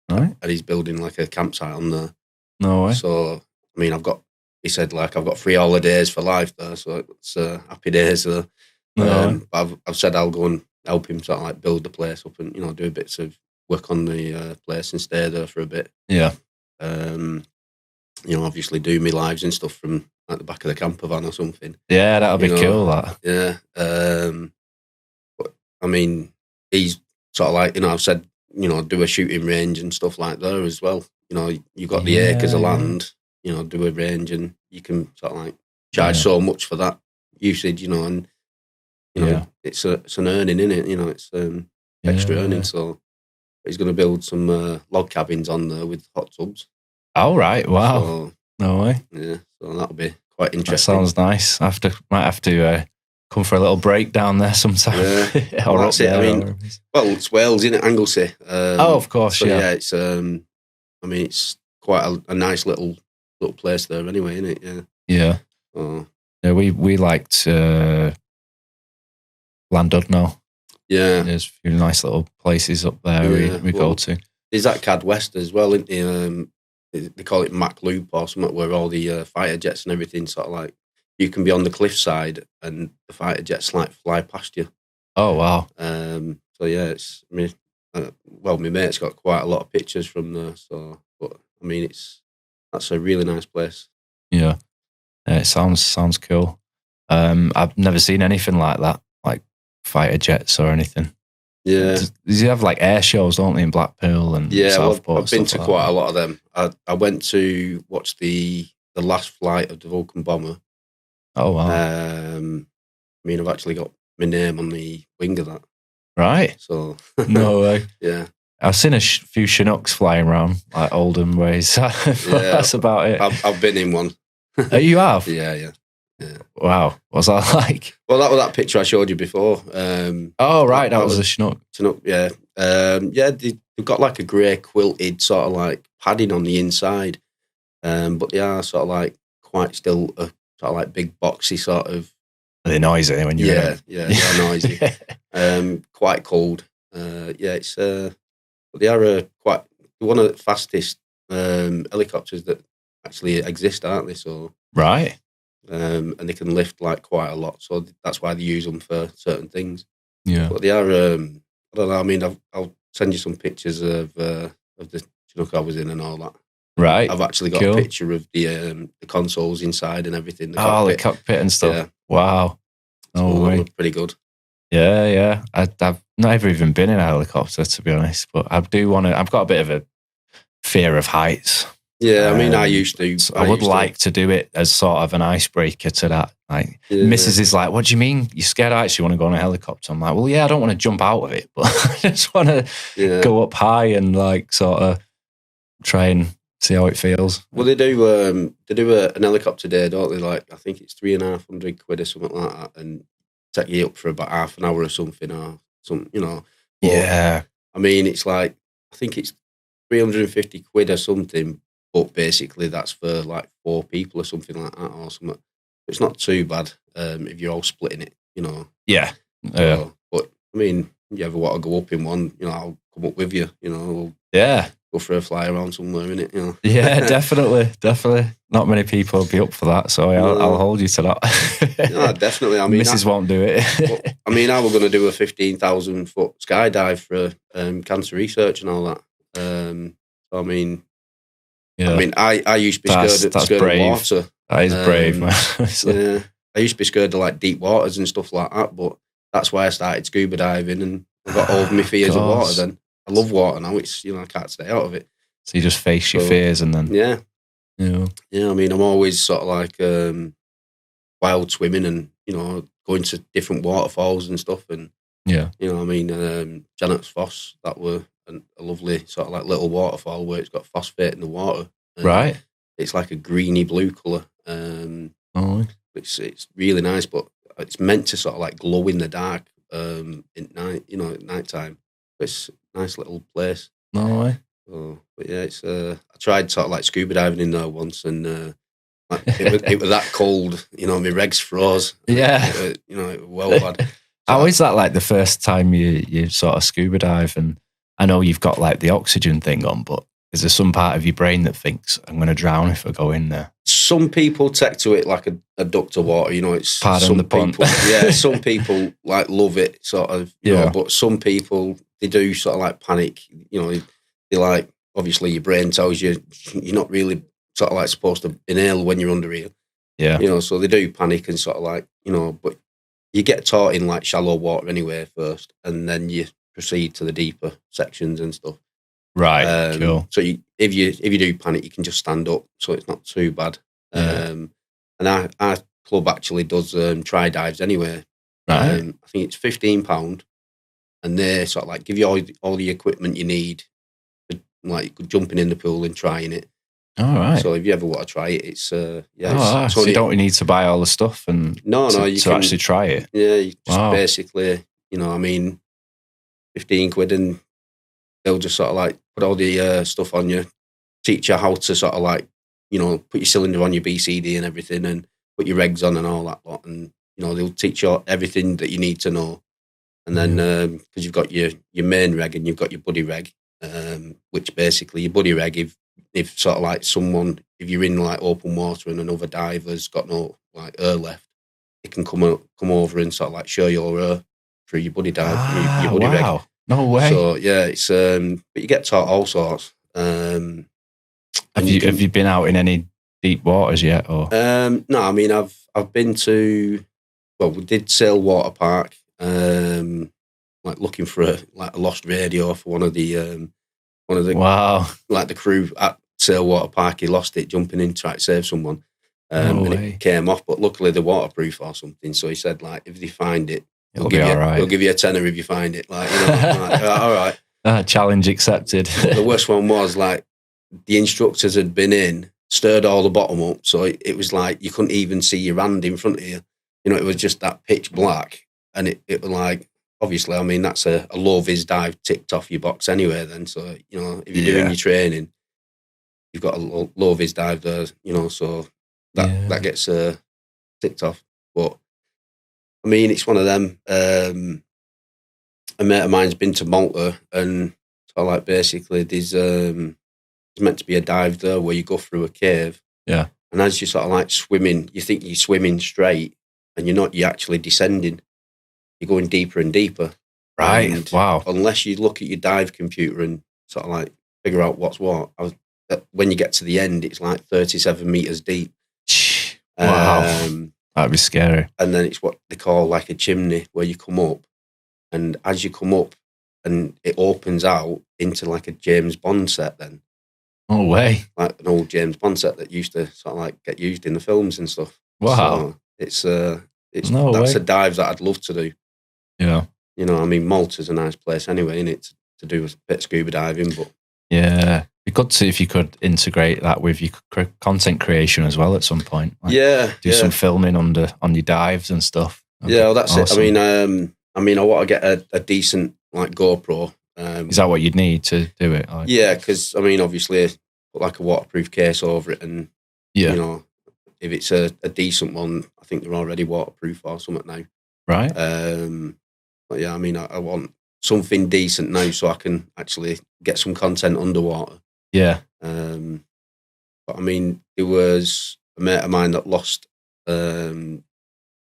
And he's building like a campsite on there. No way. So I mean, he said like I've got 3 holidays for life there, so it's happy days there. But I've said I'll go and help him sort of like build the place up and, you know, do bits of work on the place and stay there for a bit. Yeah. obviously do my lives and stuff from at the back of the camper van or something. Yeah, that'll be cool. That. Yeah. But I mean, he's sort of like, I've said, do a shooting range and stuff like that as well. You've got the acres of land, do a range, and you can sort of like charge so much for that usage, and it's an earning in it. It's extra earning. So he's going to build some log cabins on there with hot tubs. Oh right! Wow. So, no way. Yeah, so that'll be quite interesting. That sounds nice. Might have to come for a little break down there sometime. Yeah, well, that's it. I mean, it's Wales, isn't it? Anglesey. Of course. So, yeah. It's it's quite a nice little place there, anyway, isn't it? Yeah. Yeah. Oh. Yeah, we liked Llandudno. Yeah. There's a few nice little places up there we go to. There's that Cad West as well, isn't there? They call it Mac Loop or something, where all the fighter jets and everything sort of like, you can be on the cliffside and the fighter jets like fly past you. Oh, wow. So yeah, it's my mate's got quite a lot of pictures from there. So, but I mean, that's a really nice place. Yeah, it sounds cool. I've never seen anything like that, like fighter jets or anything. Yeah, you have like air shows, don't they, in Blackpool and Southport? I've been to quite a lot of them. I went to watch the last flight of the Vulcan bomber. Oh wow! I mean, I've actually got my name on the wing of that. Right. So no way. Yeah, I've seen a few Chinooks flying around like Oldham ways. That's about it. I've been in one. Oh, you have? Yeah. Wow, what's that like? Well, that was that picture I showed you before. Oh right, that was a Chinook. Chinook, yeah. They've got like a grey quilted sort of like padding on the inside, but they are sort of like quite still a sort of like big boxy sort of. They're noisy when you're in them. Yeah, they're noisy. Quite cold. It's but they are quite one of the fastest helicopters that actually exist, aren't they? So right. And they can lift like quite a lot, so that's why they use them for certain things. Yeah, but they are. I don't know. I mean, I'll send you some pictures of the Chinook I was in and all that. Right. I've actually got a picture of the consoles inside and everything. The cockpit and stuff. Yeah. Wow. Oh, way. Pretty good. Yeah. I've never even been in a helicopter, to be honest, but I do want to. I've got a bit of a fear of heights. Yeah, I mean, I used to. So I would like to do it as sort of an icebreaker to that. Like, Mrs. is like, "What do you mean? You're scared of heights? You want to go on a helicopter?" I'm like, "Well, yeah, I don't want to jump out of it, but I just want to go up high and like sort of try and see how it feels." Well, they do an helicopter day, don't they? Like, I think it's £350 or something like that, and take you up for about half an hour or something, or some, But, yeah. I mean, it's like, I think it's £350 or something. But basically, that's for like 4 people or something like that, or something. It's not too bad if you're all splitting it, Yeah. But I mean, you ever want to go up in one, I'll come up with you, We'll go for a fly around somewhere, innit, Yeah, definitely. Not many people will be up for that, so I'll hold you to that. No, definitely. I mean, Mrs. won't do it. But, I mean, I was going to do a 15,000-foot skydive for cancer research and all that. I mean. Yeah. I mean, I used to be scared of water. That is brave, man. I used to be scared of like deep waters and stuff like that, but that's why I started scuba diving and I got over my fears of water then. I love water now. It's, I can't stay out of it. So you just face your fears and then... Yeah. I mean, I'm always sort of like wild swimming and, going to different waterfalls and stuff. And, I mean, Janet's Foss, that were a lovely sort of like little waterfall where it's got phosphate in the water. Right. It's like a greeny blue colour. It's really nice, but it's meant to sort of like glow in the dark at night, at night time. It's a nice little place. No way. But yeah, it's I tried sort of like scuba diving in there once, and it was that cold. My regs froze. Yeah. It was well bad. How is that like the first time you sort of scuba dive? And I know you've got like the oxygen thing on, but is there some part of your brain that thinks I'm going to drown if I go in there? Some people take to it like a duck to water. It's pardon the pun. Yeah, some people like love it, sort of. But some people they do sort of like panic. They like, obviously your brain tells you you're not really sort of like supposed to inhale when you're under here. Yeah. You know, so they do panic and sort of like, you know, but you get taught in like shallow water anyway first, and then you proceed to the deeper sections and stuff. Right. Cool. So if you do panic, you can just stand up, so it's not too bad. Yeah. And our club actually does try dives anyway. Right. I think it's £15, and they sort of like give you all the equipment you need, for, like jumping in the pool and trying it. All right. So if you ever want to try it, it's so you don't need to buy all the stuff and you can actually try it. Yeah, you just basically, you know, I mean, 15 quid, and they'll just sort of like put all the stuff on you, teach you how to sort of like, you know, put your cylinder on your BCD and everything, and put your regs on and all that lot, and you know they'll teach you everything that you need to know. And then because you've got your main reg and you've got your buddy reg, which basically your buddy reg, if sort of like someone, if you're in like open water and another diver's got no like air left, it can come over and sort of like show your air through your buddy dive, your buddy reg. No way. So yeah, it's but you get taught all sorts. Have you been out in any deep waters yet? Or no, I mean I've been to, well, we did Sail Water Park, like looking for a lost radio for one of the wow, like the crew at Sail Water Park. He lost it jumping in trying to save someone, and it came off. But luckily they're waterproof or something. So he said like if they find it, it'll be all right. He'll give you a tenner if you find it. Like, you know, like, all right. Challenge accepted. The worst one was like the instructors had been in, stirred all the bottom up, so it was like you couldn't even see your hand in front of you. You know, it was just that pitch black, and it was like, obviously, I mean, that's a low vis dive ticked off your box anyway. Then, so you know, if you're doing your training, you've got a low vis dive there. You know, so that gets ticked off. But I mean, it's one of them. A mate of mine's been to Malta, and so like basically there's meant to be a dive there where you go through a cave. Yeah. And as you're sort of like swimming, you think you're swimming straight, and you're not. You're actually descending. You're going deeper and deeper. Right. And wow. Unless you look at your dive computer and sort of like figure out what's what. When you get to the end, it's like 37 meters deep. Wow. That'd be scary. And then it's what they call like a chimney, where you come up, and as you come up, and it opens out into like a James Bond set then. No way. Like an old James Bond set that used to sort of like get used in the films and stuff. Wow. So that's a dive that I'd love to do. Yeah. You know, I mean, Malta's a nice place anyway, innit, to do a bit of scuba diving, but yeah. It'd be good to see if you could integrate that with your content creation as well at some point. Like do some filming on your dives and stuff. Well, that's awesome. It. I mean, I want to get a decent like GoPro. Is that what you'd need to do it? Like? Yeah, because I mean, obviously, put like a waterproof case over it, and you know, if it's a decent one, I think they're already waterproof or something now. Right. But yeah, I mean, I want something decent now so I can actually get some content underwater. Yeah. But I mean, there was a mate of mine that lost. We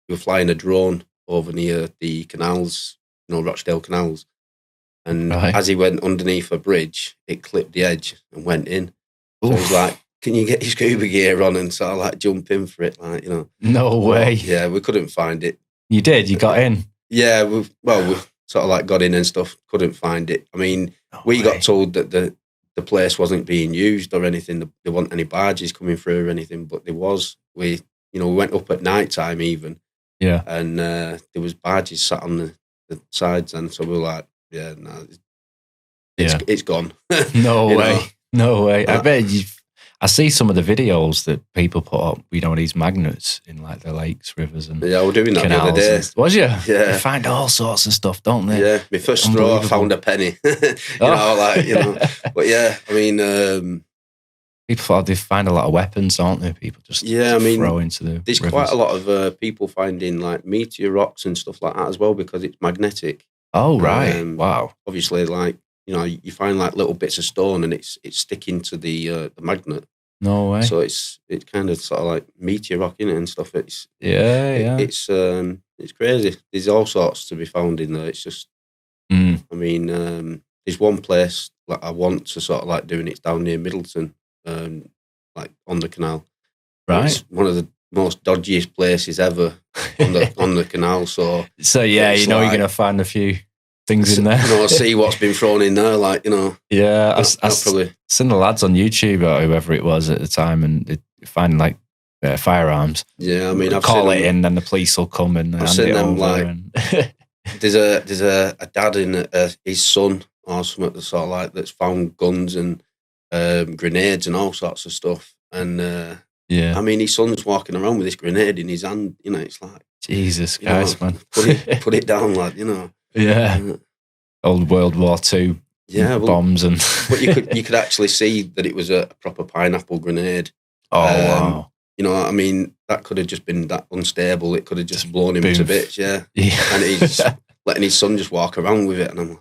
were flying a drone over near the canals, you know, Rochdale canals. And as he went underneath a bridge, it clipped the edge and went in. So he was like, can you get your scuba gear on and sort of like jump in for it? Like, you know. No way. Yeah, we couldn't find it. You did? You got in? Yeah, we sort of like got in and stuff, couldn't find it. I mean, we got told that the place wasn't being used or anything. There weren't any barges coming through or anything, but there was. We went up at night time even. Yeah. And there was barges sat on the sides, and so we were like, yeah, no, it's gone. No way. No way. I bet I see some of the videos that people put up, you know, these magnets in like the lakes, rivers, and yeah, we're doing that the other day. Was you? Yeah. They find all sorts of stuff, don't they? Yeah. My first straw, I found a penny. But yeah, I mean, people they find a lot of weapons, don't they? People just throw into the There's rivers. quite a lot of people finding like meteor rocks and stuff like that as well because it's magnetic. Oh right! Wow. Obviously, like you know, you find like little bits of stone and it's sticking to the magnet. No way. So it's kind of sort of like meteor rock in it and stuff. It's it's crazy. There's all sorts to be found in there. It's just, I mean, there's one place like I want to sort of like do, and it's down near Middleton. like on the canal. Right. It's one of the most dodgiest places ever on the canal. So yeah, you know, like, you're going to find a few things in there. You know, see what's been thrown in there, like, you know. Yeah, I seen the lads on YouTube or whoever it was at the time, and they find like firearms. Yeah, I mean, I've call it in, and the police will come and I've seen them like. There's a dad and his son or something that's sort of like that's found guns and grenades and all sorts of stuff, and I mean, his son's walking around with this grenade in his hand. You know, it's like Jesus Christ, man, put it down, like, you know. Yeah. Old World War II bombs and but you could actually see that it was a proper pineapple grenade. Oh wow. You know, I mean, that could have just been that unstable. It could have just blown him to bits, yeah. And he's letting his son just walk around with it, and I'm like,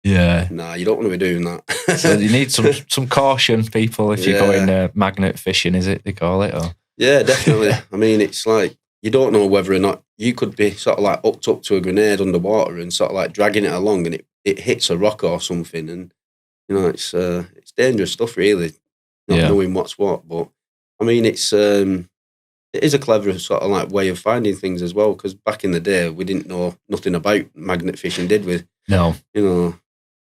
yeah, nah, you don't want to be doing that. So you need some caution, people, if you're going magnet fishing, is it they call it? Or? Yeah, definitely. I mean, it's like, you don't know whether or not you could be sort of like hooked up to a grenade underwater and sort of like dragging it along, and it hits a rock or something, and you know, it's dangerous stuff, really, not knowing what's what. But I mean, it is a clever sort of like way of finding things as well, because back in the day we didn't know nothing about magnet fishing, did we? No, you know,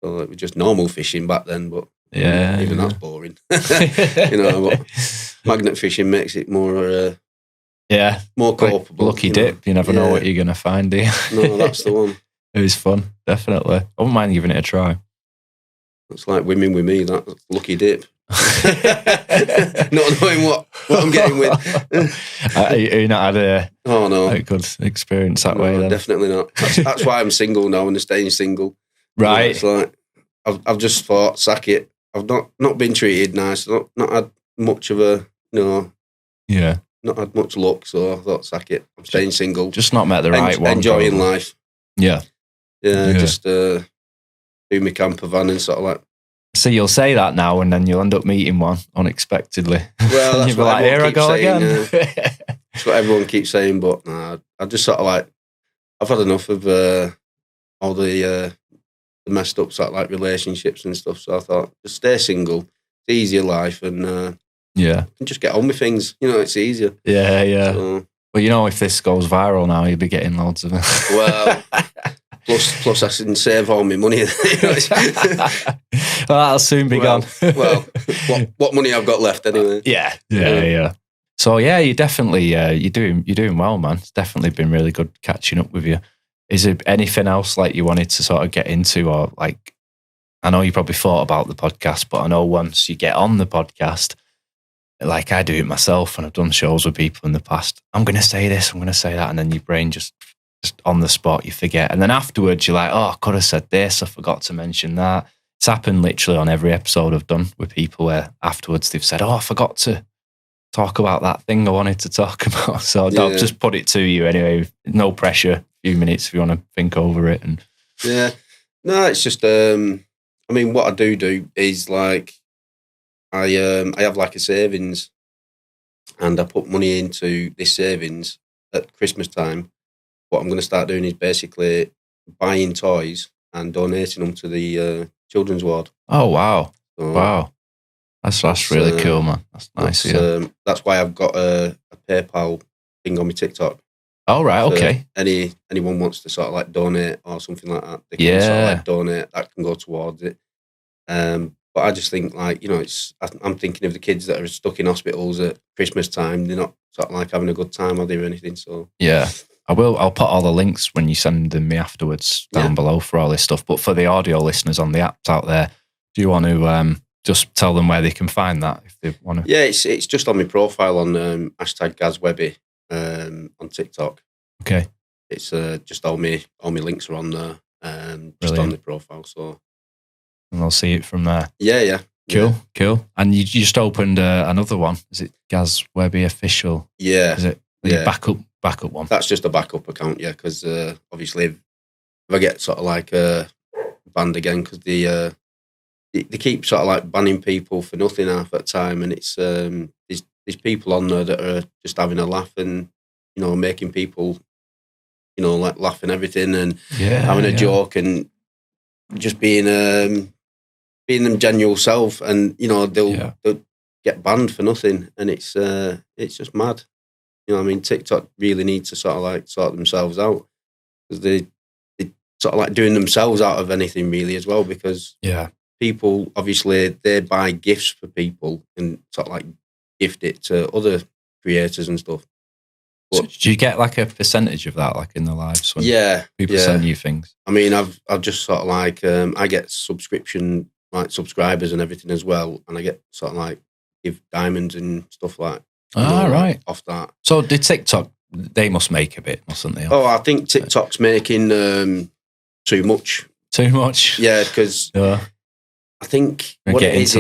so it was just normal fishing back then. But even that's boring. You know, but magnet fishing makes it more. More culpable. Lucky dip. You never know what you're going to find, do you? No, that's the one. It was fun, definitely. I wouldn't mind giving it a try. It's like women with me, that's lucky dip. Not knowing what I'm getting with. You not had a good experience that way then? Definitely not. That's why I'm single now and staying single. Right. You know, it's like, I've just thought, sack it. I've not been treated nice, not had much of a, you know. Yeah. Not had much luck, so I thought, sack it. I'm staying single. Just not met the right one. Enjoying life. Yeah. Yeah, just do my camper van and sort of like. So you'll say that now, and then you'll end up meeting one unexpectedly. Well, that's you'll be like, here I go again. That's what everyone keeps saying, but I just sort of like, I've had enough of all the messed up sort of like relationships and stuff. So I thought, just stay single. It's easier life, and and just get on with things. You know, it's easier. Yeah, yeah. So, well, you know, if this goes viral now, you'll be getting loads of it. Well, plus I can save all my money. Well, that'll soon be gone. Well, what money I've got left anyway. Yeah. So yeah, you definitely you're doing well, man. It's definitely been really good catching up with you. Is there anything else like you wanted to sort of get into, or like, I know you probably thought about the podcast, but I know once you get on the podcast, like I do it myself, and I've done shows with people in the past, I'm going to say this, I'm going to say that, and then your brain just on the spot, you forget. And then afterwards, you're like, oh, I could have said this, I forgot to mention that. It's happened literally on every episode I've done with people where afterwards they've said, oh, I forgot to talk about that thing I wanted to talk about. So I'll just put it to you anyway. No pressure, a few minutes if you want to think over it. And no, it's just, I mean, what I do is like, I have like a savings, and I put money into this savings at Christmas time. What I'm going to start doing is basically buying toys and donating them to the children's ward. Oh wow! So wow, that's really cool, man. That's nice. That's why I've got a PayPal thing on my TikTok. Oh right, so okay. Anyone wants to sort of like donate or something like that, they can sort of like donate. That can go towards it. But I just think, like, you know, I'm thinking of the kids that are stuck in hospitals at Christmas time. They're not sort of like having a good time, are they, or anything? So yeah, I'll put all the links when you send them me afterwards down below for all this stuff. But for the audio listeners on the apps out there, do you want to just tell them where they can find that if they want to? Yeah, it's just on my profile on #GazWebby on TikTok. Okay, it's just all my links are on there, just on the profile. So. And I'll see it from there. Yeah. Cool. And you just opened another one. Is it Gaz Webby Official? Yeah. Is it backup one? That's just a backup account, yeah, because obviously if I get sort of like banned again, because they keep sort of like banning people for nothing half at the time, and it's there's people on there that are just having a laugh and, you know, making people, you know, like laugh and everything, and having a joke and just being them genuine self, and you know they'll get banned for nothing, and it's just mad. You know what I mean? TikTok really needs to sort themselves out, because they sort of like doing themselves out of anything really as well, because people, obviously, they buy gifts for people and sort of like gift it to other creators and stuff. But, so do you get like a percentage of that, like in the lives when people send you things? I mean, I've just sort of like, I get subscription, like subscribers and everything as well, and I get sort of like give diamonds and stuff like right off that. So the TikTok, they must make a bit, mustn't they? Oh, I think TikTok's making too much. Too much? Yeah, because I think what it is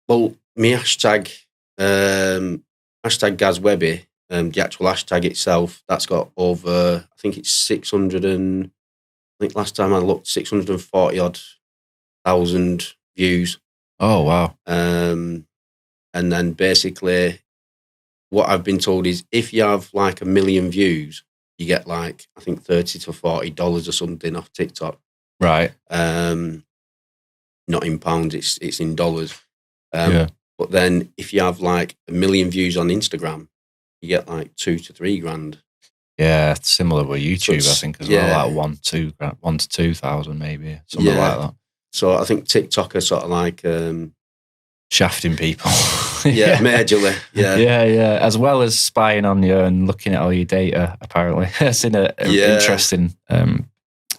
well, my hashtag Gaz Webby, the actual hashtag itself, that's got over, I think it's 600 and, I think last time I looked, 640 odd thousand views. Oh, wow. And then basically what I've been told is if you have like 1 million views, you get like, I think $30 to $40 or something off TikTok. Right. Not in pounds, it's in dollars. But then if you have like 1 million views on Instagram, you get like 2 to 3 grand. Yeah, it's similar with YouTube, I think, as well, like 1 to 2,000 maybe, something like that. So I think TikTok are sort of like shafting people. Majorly. Yeah. As well as spying on you and looking at all your data, apparently. I've seen an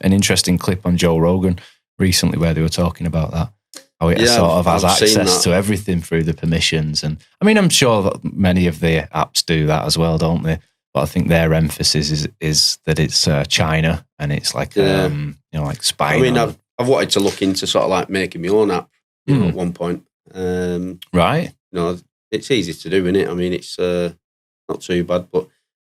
interesting clip on Joe Rogan recently where they were talking about that. How it sort of has access to everything through the permissions. And I mean, I'm sure that many of the apps do that as well, don't they? But I think their emphasis is that it's China, and it's like, like spying. I mean, I've wanted to look into sort of like making my own app at one point. Right. It's easy to do, isn't it? I mean, it's not too bad, but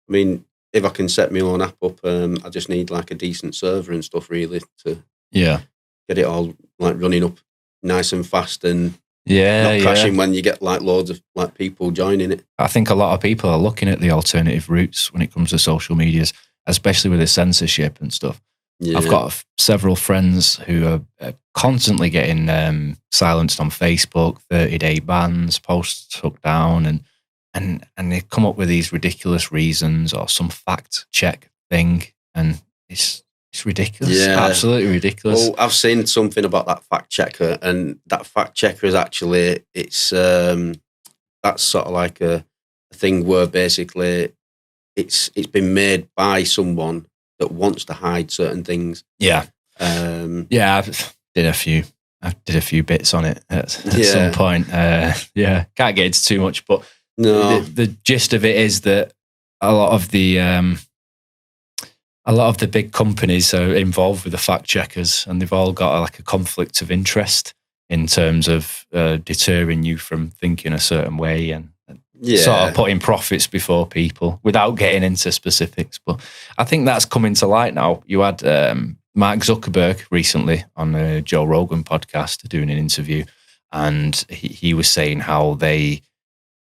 I mean, if I can set my own app up, I just need like a decent server and stuff really to get it all like running up nice and fast and not crashing when you get like loads of like people joining it. I think a lot of people are looking at the alternative routes when it comes to social medias, especially with the censorship and stuff. Yeah. I've got several friends who are constantly getting silenced on Facebook, 30-day bans, posts took down, and they come up with these ridiculous reasons or some fact check thing, and it's ridiculous. Yeah. Absolutely ridiculous. Well, I've seen something about that fact checker, and that fact checker is actually, it's that's sort of like a thing where basically it's been made by someone that wants to hide certain things. Yeah. I did a few bits on it at some point. Can't get into too much, but the gist of it is that a lot of the big companies are involved with the fact checkers, and they've all got like a conflict of interest in terms of deterring you from thinking a certain way and sort of putting profits before people without getting into specifics. But I think that's coming to light now. You had Mark Zuckerberg recently on the Joe Rogan podcast doing an interview, and he was saying how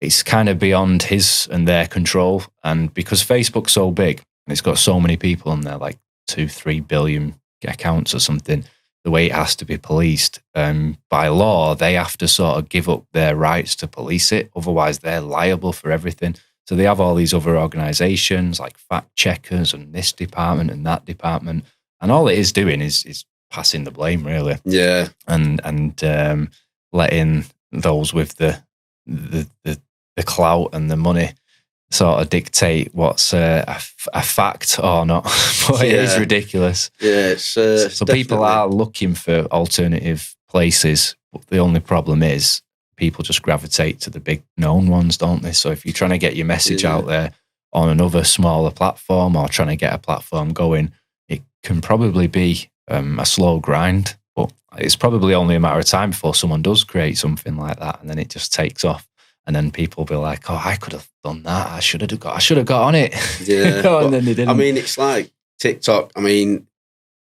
it's kind of beyond his and their control. And because Facebook's so big, and it's got so many people on there, like 2-3 billion accounts or something, the way it has to be policed, by law, they have to sort of give up their rights to police it. Otherwise, they're liable for everything. So they have all these other organizations like fact checkers and this department and that department. And all it is doing is passing the blame, really. Yeah. And letting those with the clout and the money sort of dictate what's a fact or not. But it is ridiculous. Yeah, it's so people are looking for alternative places, but the only problem is people just gravitate to the big known ones, don't they? So if you're trying to get your message out there on another smaller platform or trying to get a platform going, it can probably be a slow grind, but it's probably only a matter of time before someone does create something like that, and then it just takes off. And then people will be like, "Oh, I could have done that. I should have got on it." Yeah, and then they didn't. I mean, it's like TikTok. I mean,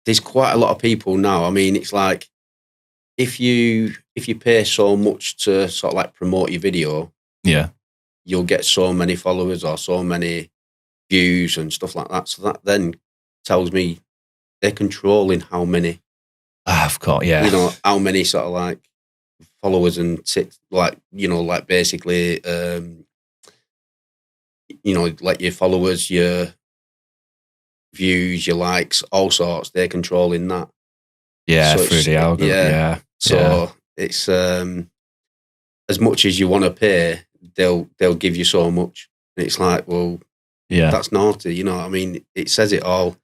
there's quite a lot of people now. I mean, it's like if you pay so much to sort of like promote your video, you'll get so many followers or so many views and stuff like that. So that then tells me they're controlling how many. Of course, yeah. How many sort of like followers and like basically like your followers, your views, your likes, all sorts. They're controlling that. Yeah, so through the algorithm. Yeah. So it's as much as you want to pay, they'll give you so much. And it's like, well, that's naughty. You know what I mean? It says it all.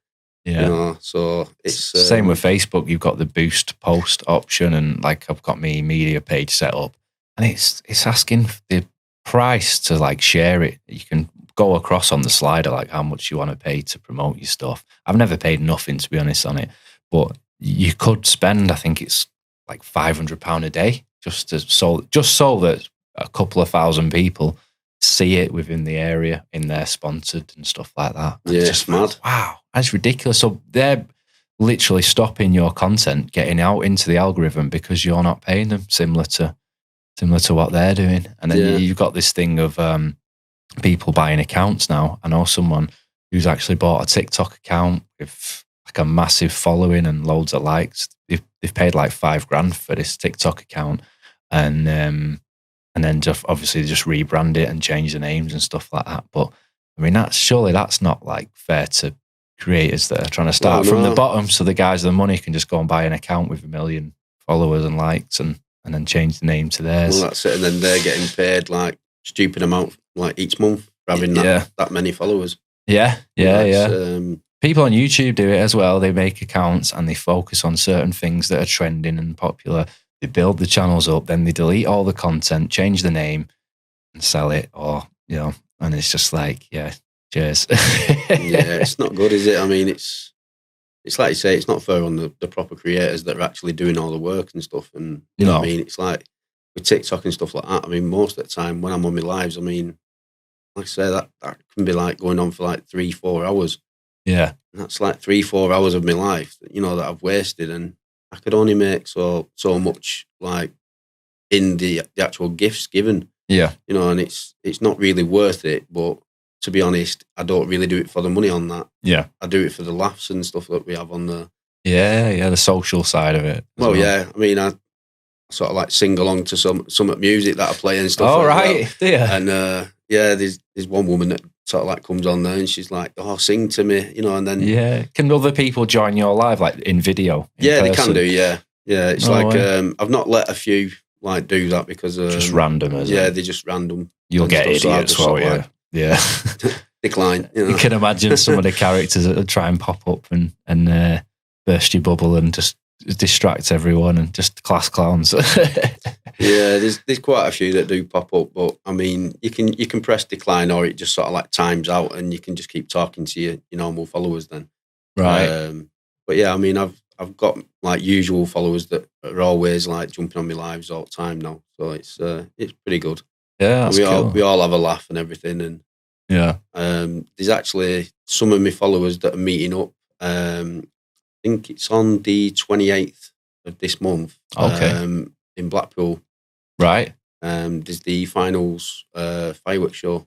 Yeah. So it's same with Facebook. You've got the boost post option, and like I've got my media page set up, and it's asking the price to like share it. You can go across on the slider like how much you want to pay to promote your stuff. I've never paid nothing, to be honest, on it, but you could spend, I think it's like £500 a day just so that a couple of thousand people see it within the area in their sponsored and stuff like that. Yeah, it's mad. Wow, that's ridiculous. So they're literally stopping your content getting out into the algorithm because you're not paying them, similar to what they're doing. And then you've got this thing of people buying accounts now. I know someone who's actually bought a TikTok account with like a massive following and loads of likes. They've paid like $5,000 for this TikTok account, and then just obviously just rebrand it and change the names and stuff like that. But I mean, that's not like fair to creators that are trying to start from the bottom, so the guys with the money can just go and buy an account with 1 million followers and likes and then change the name to theirs. Well, that's it. And then they're getting paid like stupid amount like each month for having that many followers. Yeah. People on YouTube do it as well. They make accounts and they focus on certain things that are trending and popular. They build the channels up, then they delete all the content, change the name and sell it, or, and it's just like, cheers. It's not good, is it? I mean, it's like you say, it's not fair on the proper creators that are actually doing all the work and stuff. And you know what I mean? It's like with TikTok and stuff like that. I mean, most of the time when I'm on my lives, I mean, like I say, that can be like going on for like 3-4 hours. Yeah. And that's like 3-4 hours of my life, that I've wasted. And I could only make so much like in the actual gifts given. Yeah. And it's not really worth it. But to be honest, I don't really do it for the money on that. Yeah. I do it for the laughs and stuff that we have on the... Yeah, the social side of it. Well, yeah. I mean, I sort of like sing along to some music that I play and stuff. Oh, right. Yeah. And there's one woman that sort of like comes on there and she's like, "Oh, sing to me," and then... Yeah. Can other people join your live, like in video? Yeah, person? They can do, yeah. Yeah, it's I've not let a few like do that because... just random, isn't it? Yeah, they're just random. You'll get idiots, won't you? Yeah. Decline. You can imagine some of the characters that try and pop up and burst your bubble and just distract everyone and just class clowns. Yeah, there's quite a few that do pop up, but I mean, you can press decline or it just sort of like times out and you can just keep talking to your normal followers then. Right. But yeah, I mean, I've got like usual followers that are always like jumping on my lives all the time now, so it's pretty good. Yeah, that's cool. We all have a laugh and everything, and there's actually some of my followers that are meeting up. I think it's on the 28th of this month. Okay. In Blackpool. Right. There's the finals fireworks show.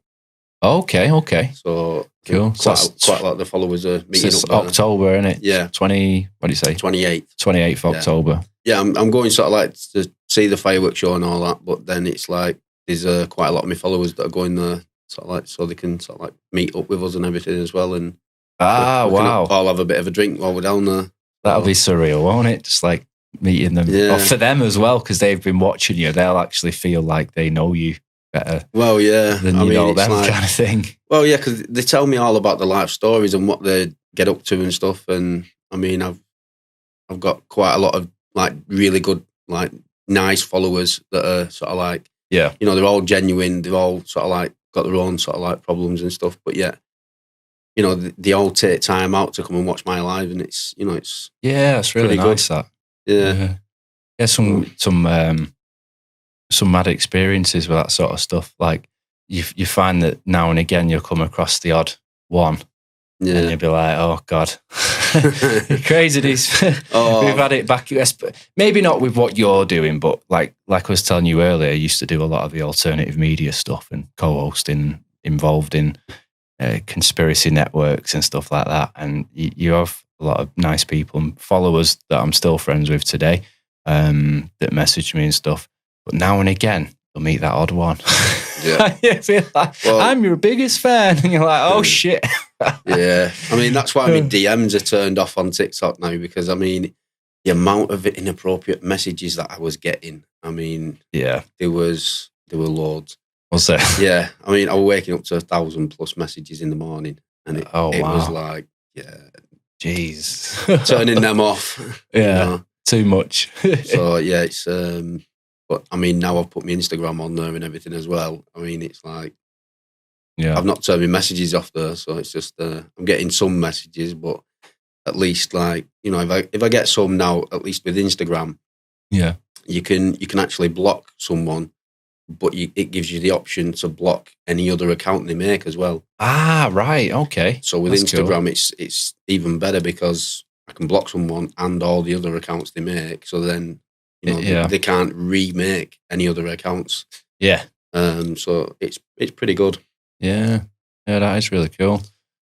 Okay. So cool. Quite a lot of the followers are meeting up. It's October, isn't it? Yeah. 20. What do you say? 28th. 28th October. Yeah, I'm going sort of like to see the fireworks show and all that, but then it's like there's quite a lot of my followers that are going there, sort of like so they can sort of like meet up with us and everything as well, and we wow, can all have a bit of a drink while we're down there. That'll be surreal, won't it? Just like meeting them, for them as well, because they've been watching you. They'll actually feel like they know you better. Well, yeah, than you know them, like, kind of thing. Well, yeah, because they tell me all about the life stories and what they get up to and stuff. And I mean, I've got quite a lot of like really good, like nice followers that are sort of like, they're all genuine. They've all sort of like got their own sort of like problems and stuff. But yeah, they all take time out to come and watch my live, and it's it's really nice good. That some mad experiences with that sort of stuff. Like you find that now and again you'll come across the odd one, and you'll be like, "Oh God, craziness." We've had it back. Maybe not with what you're doing, but like I was telling you earlier, I used to do a lot of the alternative media stuff and co-hosting, involved in conspiracy networks and stuff like that. And you have a lot of nice people and followers that I'm still friends with today that message me and stuff. but now and again you'll meet that odd one. Yeah. You feel like, I'm your biggest fan, and you're like, oh shit. Yeah, I mean that's why my DMs are turned off on TikTok now, because I mean the amount of inappropriate messages that I was getting. I mean, yeah, there were loads. Was there? Yeah, I mean I was waking up to 1,000+ messages in the morning, and it was like, yeah, jeez, turning them off. Yeah, too much. So yeah, it's but I mean now I've put my Instagram on there and everything as well. I mean it's like, yeah, I've not turned my messages off there, so it's just I'm getting some messages, but at least, like, you know, if I get some now, at least with Instagram, yeah, you can actually block someone, but it gives you the option to block any other account they make as well. Ah, right, okay. So with Instagram, cool. It's even better, because I can block someone and all the other accounts they make. So then, you know, they can't remake any other accounts. Yeah. So it's pretty good. Yeah, that is really cool.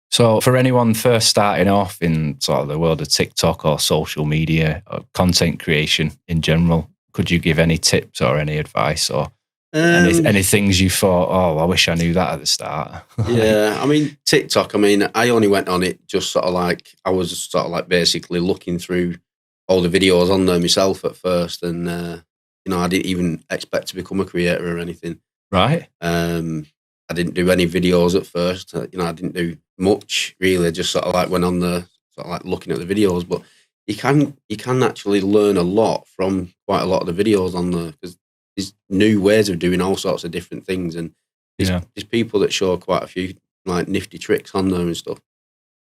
So for anyone first starting off in sort of the world of TikTok or social media or content creation in general, could you give any tips or any advice, or any things you thought, oh, I wish I knew that at the start? Yeah, I mean, TikTok, I mean, I only went on it just sort of like, I was sort of like basically looking through all the videos on there myself at first, and, you know, I didn't even expect to become a creator or anything. Right. I didn't do any videos at first. You know, I didn't do much really. I just sort of like went on the sort of like looking at the videos. But you can actually learn a lot from quite a lot of the videos on there, because there's new ways of doing all sorts of different things, and there's people that show quite a few like nifty tricks on there and stuff.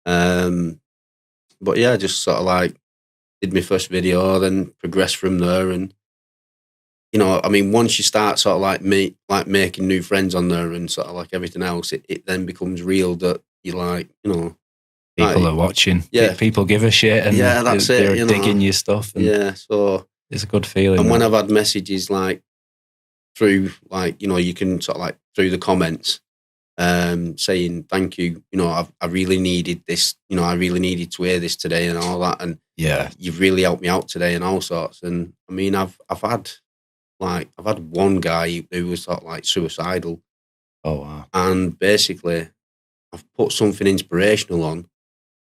But yeah, just sort of like did my first video, then progressed from there, and you know, I mean, once you start sort of like making new friends on there and sort of like everything else, it then becomes real that you like, you know, people are watching. Yeah, people give a shit, and that's they're you digging know. your stuff. And yeah, so it's a good feeling. And when I've had messages like through, like, you know, you can sort of like through the comments, saying thank you, you know, I really needed this, you know, I really needed to hear this today and all that, and you've really helped me out today and all sorts. And I mean, I've had one guy who was sort of like suicidal. Oh wow! And basically, I've put something inspirational on,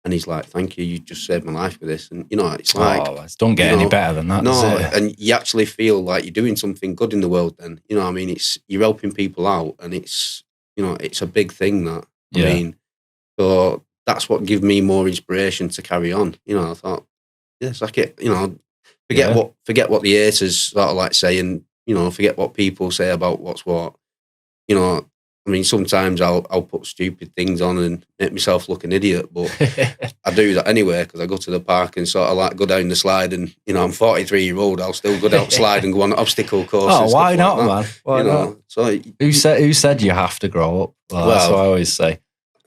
and he's like, "Thank you, you just saved my life with this." And you know, it's like, it don't get any better than that. No, does it? And you actually feel like you're doing something good in the world. Then, you know, I mean, you're helping people out, and it's, you know, it's a big thing. That I mean, so that's what gave me more inspiration to carry on. You know, I thought, it's like it. You know, forget what the haters sort of like say, and you know, forget what people say about what's what. You know, I mean, sometimes I'll put stupid things on and make myself look an idiot, but I do that anyway, because I go to the park and sort of like go down the slide, and you know, I'm 43-year-old, I'll still go down slide and go on obstacle courses. Oh, why not, man? Why not? So who said you have to grow up? Well, that's what I always say.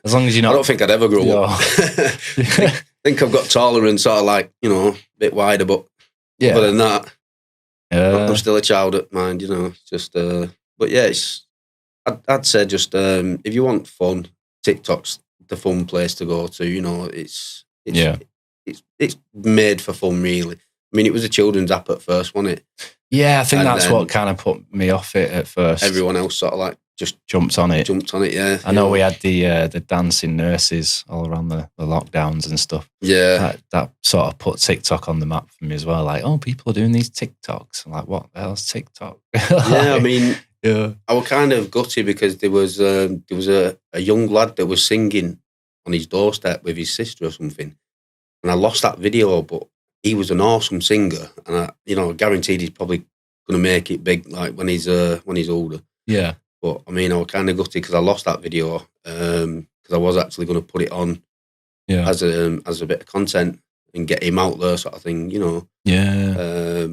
As long as you're not. I don't think I'd ever grow up. I think I've got taller and sort of like, you know, a bit wider, but other than that, I'm still a child at mind, you know. Just, but yeah, I'd say just if you want fun, TikTok's the fun place to go to. You know, it's made for fun, really. I mean, it was a children's app at first, wasn't it? Yeah, I think that's what kind of put me off it at first. Everyone else sort of like just jumped on it. Yeah. I know we had the dancing nurses all around the lockdowns and stuff. Yeah. That sort of put TikTok on the map for me as well. Like, oh, people are doing these TikToks. I'm like, what the hell's TikTok? Yeah, I mean, I was kind of gutty because there was a young lad that was singing on his doorstep with his sister or something, and I lost that video. But he was an awesome singer, and I guaranteed he's probably going to make it big, like when he's older. Yeah. But I mean, I was kind of gutted because I lost that video, because I was actually going to put it on as a bit of content and get him out there, sort of thing, you know. Yeah.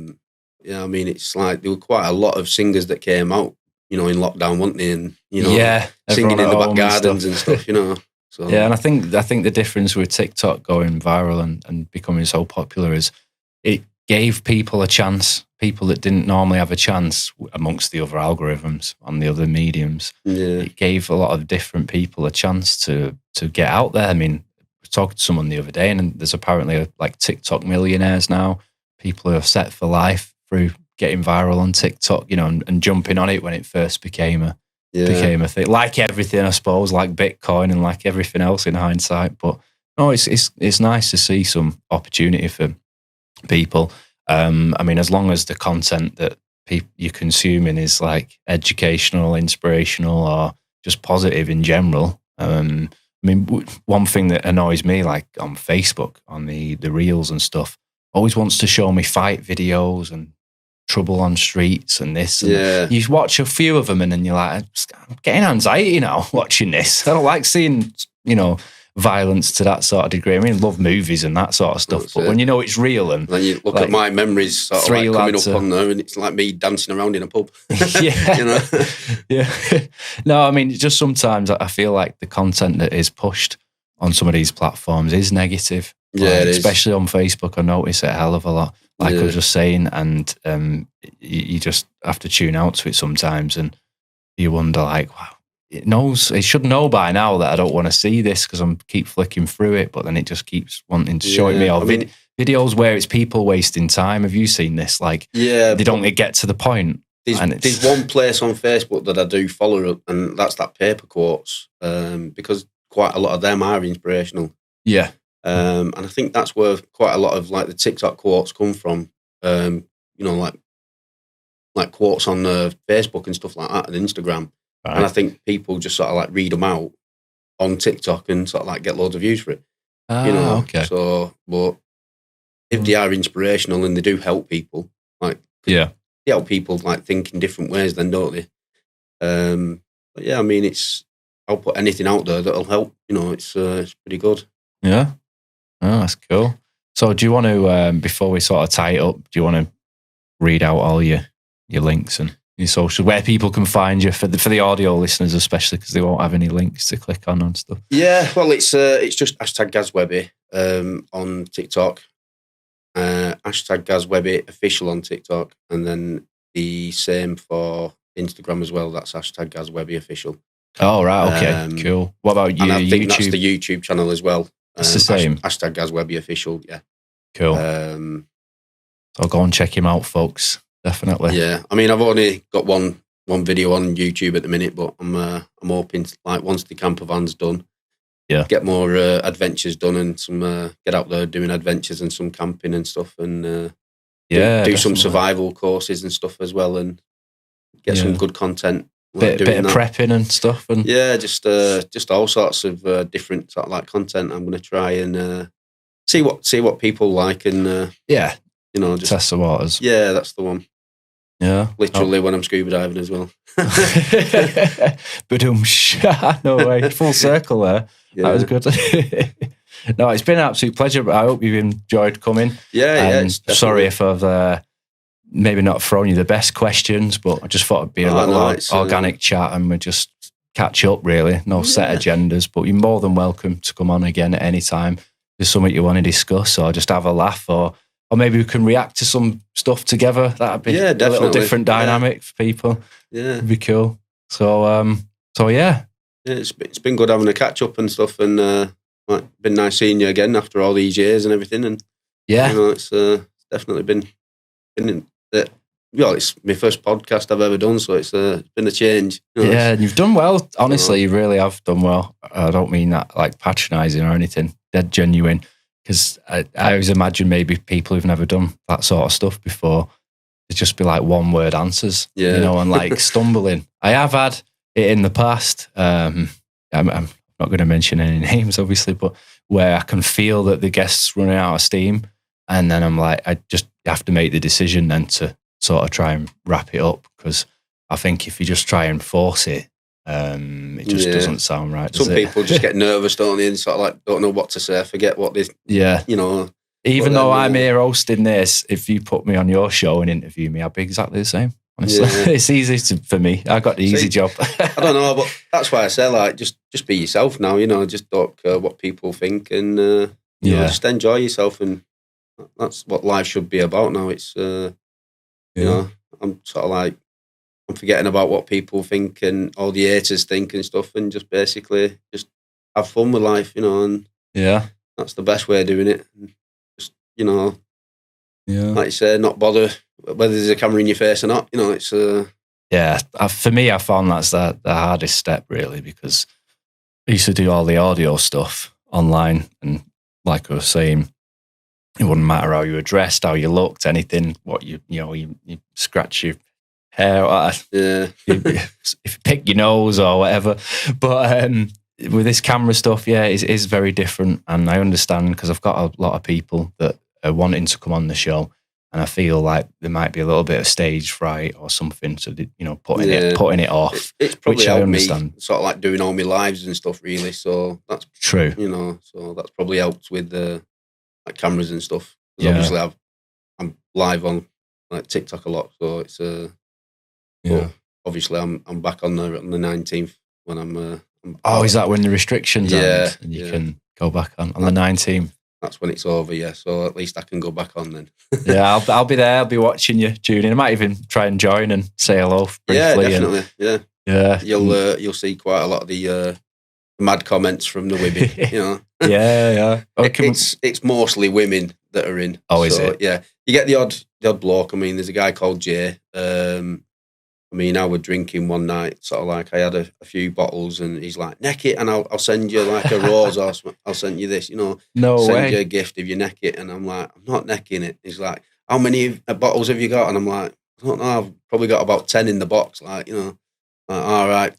Yeah, I mean, it's like there were quite a lot of singers that came out, you know, in lockdown, weren't they? And, you know, singing in the back gardens and stuff, you know. So. Yeah, and I think the difference with TikTok going viral and becoming so popular is it gave people a chance, people that didn't normally have a chance amongst the other algorithms on the other mediums. Yeah. It gave a lot of different people a chance to get out there. I mean, I was talking to someone the other day, and there's apparently like TikTok millionaires now, people who are set for life through getting viral on TikTok, you know, and jumping on it when it first became a thing. Like everything, I suppose, like Bitcoin and like everything else in hindsight. But no, it's nice to see some opportunity for people. I mean, as long as the content that you're consuming is like educational, inspirational, or just positive in general. I mean, one thing that annoys me, like on Facebook, on the reels and stuff, always wants to show me fight videos and trouble on streets and this. And you watch a few of them and then you're like, I'm getting anxiety now watching this. I don't like seeing, you know, violence to that sort of degree. I mean, love movies and that sort of stuff, but when you know it's real and then you look at my memories sort of like coming up on there, and it's like me dancing around in a pub. Yeah, you know. Yeah. No, I mean, just sometimes I feel like the content that is pushed on some of these platforms is negative. Yeah, especially on Facebook. I notice it a hell of a lot. Like I was just saying, and you just have to tune out to it sometimes, and you wonder, like, wow. It should know by now that I don't want to see this because I'm keep flicking through it, but then it just keeps wanting to show me all videos where it's people wasting time. Have you seen this? Like, they don't get to the point. There's one place on Facebook that I do follow, and that's that paper quotes, because quite a lot of them are inspirational. Yeah. And I think that's where quite a lot of like the TikTok quotes come from. You know, like quotes on Facebook and stuff like that, and Instagram. Right. And I think people just sort of like read them out on TikTok and sort of like get loads of views for it. You know, okay. So, but if they are inspirational and they do help people, like they help people like think in different ways, then don't they? But yeah, I mean, I'll put anything out there that'll help. You know, it's pretty good. Yeah, oh, that's cool. So, do you want to before we sort of tie it up, do you want to read out all your links and your social, where people can find you for the audio listeners, especially because they won't have any links to click on and stuff? Yeah, well, it's just #GazWebby on TikTok, #GazWebby official on TikTok, and then the same for Instagram as well. That's #GazWebby official. Oh right, okay, cool. What about you? And I think YouTube? That's the YouTube channel as well. It's the same. #GazWebby official. Yeah, cool. So go and check him out, folks. Definitely. Yeah, I mean, I've only got one video on YouTube at the minute, but I'm hoping to, like, once the camper van's done, get more adventures done and some get out there doing adventures and some camping and stuff, and do some survival courses and stuff as well, and get some good content. Bit of prepping and stuff, and just all sorts of different sort of like content. I'm going to try and see what people like, and you know, just test the waters. Yeah, that's the one. Yeah. Literally when I'm scuba diving as well. No way. Full circle there. Yeah. That was good. No, it's been an absolute pleasure. I hope you've enjoyed coming. Yeah. Sorry if I've maybe not thrown you the best questions, but I just thought it'd be a little organic chat and we just catch up, really. No set agendas, but you're more than welcome to come on again at any time. If there's something you want to discuss or just have a laugh, or maybe we can react to some stuff together. That'd be a little different dynamic for people. Yeah. It'd be cool. So yeah. It's been good having a catch up and stuff, and been nice seeing you again after all these years and everything. And you know, it's definitely been it's my first podcast I've ever done, so it's been a change. You know, and you've done well. Honestly, you really have done well. I don't mean that like patronising or anything. Dead genuine. Because I always imagine maybe people who've never done that sort of stuff before, it'd just be like one word answers, you know, and like stumbling. I have had it in the past. I'm not going to mention any names, obviously, but where I can feel that the guest's running out of steam, and then I'm like, I just have to make the decision then to sort of try and wrap it up, because I think if you just try and force it, it just doesn't sound right. Some people just get nervous, don't they, and sort of like don't know what to say, forget what they, you know. Even though I'm here hosting this, if you put me on your show and interview me, I'd be exactly the same. Honestly, it's easy for me. I got the easy job. I don't know, but that's why I say, like, just be yourself now. You know, just don't care what people think, and you know, just enjoy yourself, and that's what life should be about now. It's you know, I'm sort of like, I'm forgetting about what people think and all the haters think and stuff, and just basically just have fun with life, you know, and that's the best way of doing it. Just, you know, like you say, not bother whether there's a camera in your face or not. You know, it's for me, I found that's the hardest step really, because I used to do all the audio stuff online, and like I was saying, it wouldn't matter how you were dressed, how you looked, anything. What you scratch your hair, if you pick your nose or whatever. But with this camera stuff, it is very different, and I understand, because I've got a lot of people that are wanting to come on the show, and I feel like there might be a little bit of stage fright or something, so putting it off. It's probably helped me sort of like doing all my lives and stuff, really. So that's true. So that's probably helped with the like cameras and stuff. Obviously, I'm live on like TikTok a lot, so it's obviously, I'm back on the 19th when I'm. Is that when the restrictions end and you can go back on the 19th? That's when it's over, yeah. So at least I can go back on then. I'll be there. I'll be watching you, tuning. I might even try and join and say hello briefly. Yeah, definitely. Yeah. You'll see quite a lot of the mad comments from the women. Yeah. It's mostly women that are in. Oh, is it? Yeah, you get the odd bloke. I mean, there's a guy called Jay. I mean, I was drinking one night, sort of like I had a few bottles, and he's like, neck it, and I'll send you like a rose, or I'll send you this, No send way. you a gift if you neck it. And I'm like, I'm not necking it. He's like, how many bottles have you got? And I'm like, I don't know, I've probably got about 10 in the box, like, like, all right,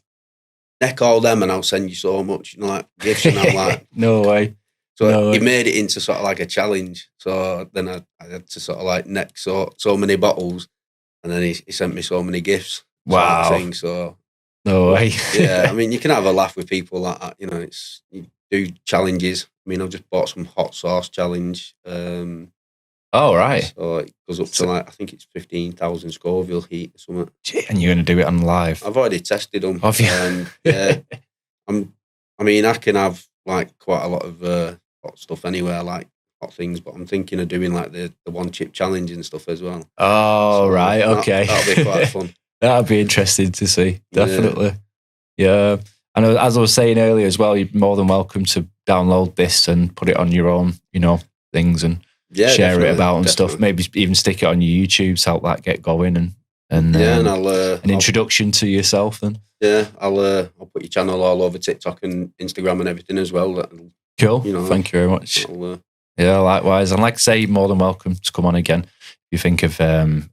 neck all them and I'll send you so much, like gifts. And I'm like, no way. So he made it into sort of like a challenge. So then I had to sort of like neck so many bottles. And then he sent me so many gifts. Wow. Sort of thing, so no way. Yeah, I mean, you can have a laugh with people like that. You do challenges. I mean, I've just bought some hot sauce challenge. Right. So it goes up to like, I think it's 15,000 Scoville heat or something. Gee, and you're going to do it on live? I've already tested them. Have you? Yeah. I can have like quite a lot of hot stuff anywhere, like hot things, but I'm thinking of doing like the one chip challenge and stuff as well. Oh, so right. Okay. That'll be quite fun. That'd be interesting to see. Definitely. Yeah. And as I was saying earlier as well, you're more than welcome to download this and put it on your own, things and share it about and stuff. Maybe even stick it on your YouTube to help that get going and I'll an introduction to yourself then. Yeah, I'll put your channel all over TikTok and Instagram and everything as well. Cool. Thank you very much. Yeah, likewise. And like I say, you're more than welcome to come on again. If you think of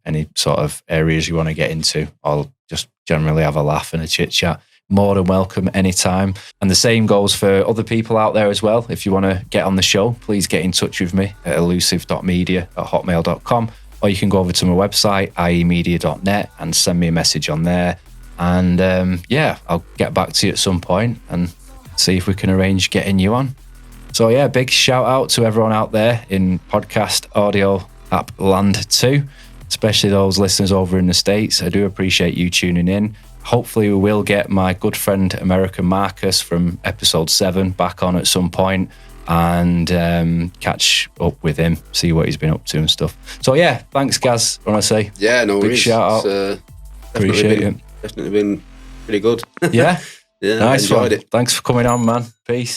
any sort of areas you want to get into, or just generally have a laugh and a chit chat, more than welcome anytime. And the same goes for other people out there as well. If you want to get on the show, please get in touch with me at elusive.media@hotmail.com, or you can go over to my website, iemedia.net, and send me a message on there. And I'll get back to you at some point and see if we can arrange getting you on. So yeah, big shout out to everyone out there in podcast audio app land too, especially those listeners over in the States. I do appreciate you tuning in. Hopefully we will get my good friend American Marcus from episode 7 back on at some point and catch up with him, see what he's been up to and stuff. So yeah, thanks Gaz, I want to say. Yeah, no worries. Big shout out. Appreciate it. Definitely been pretty good. Yeah? Yeah, nice I enjoyed it. Thanks for coming on, man. Peace.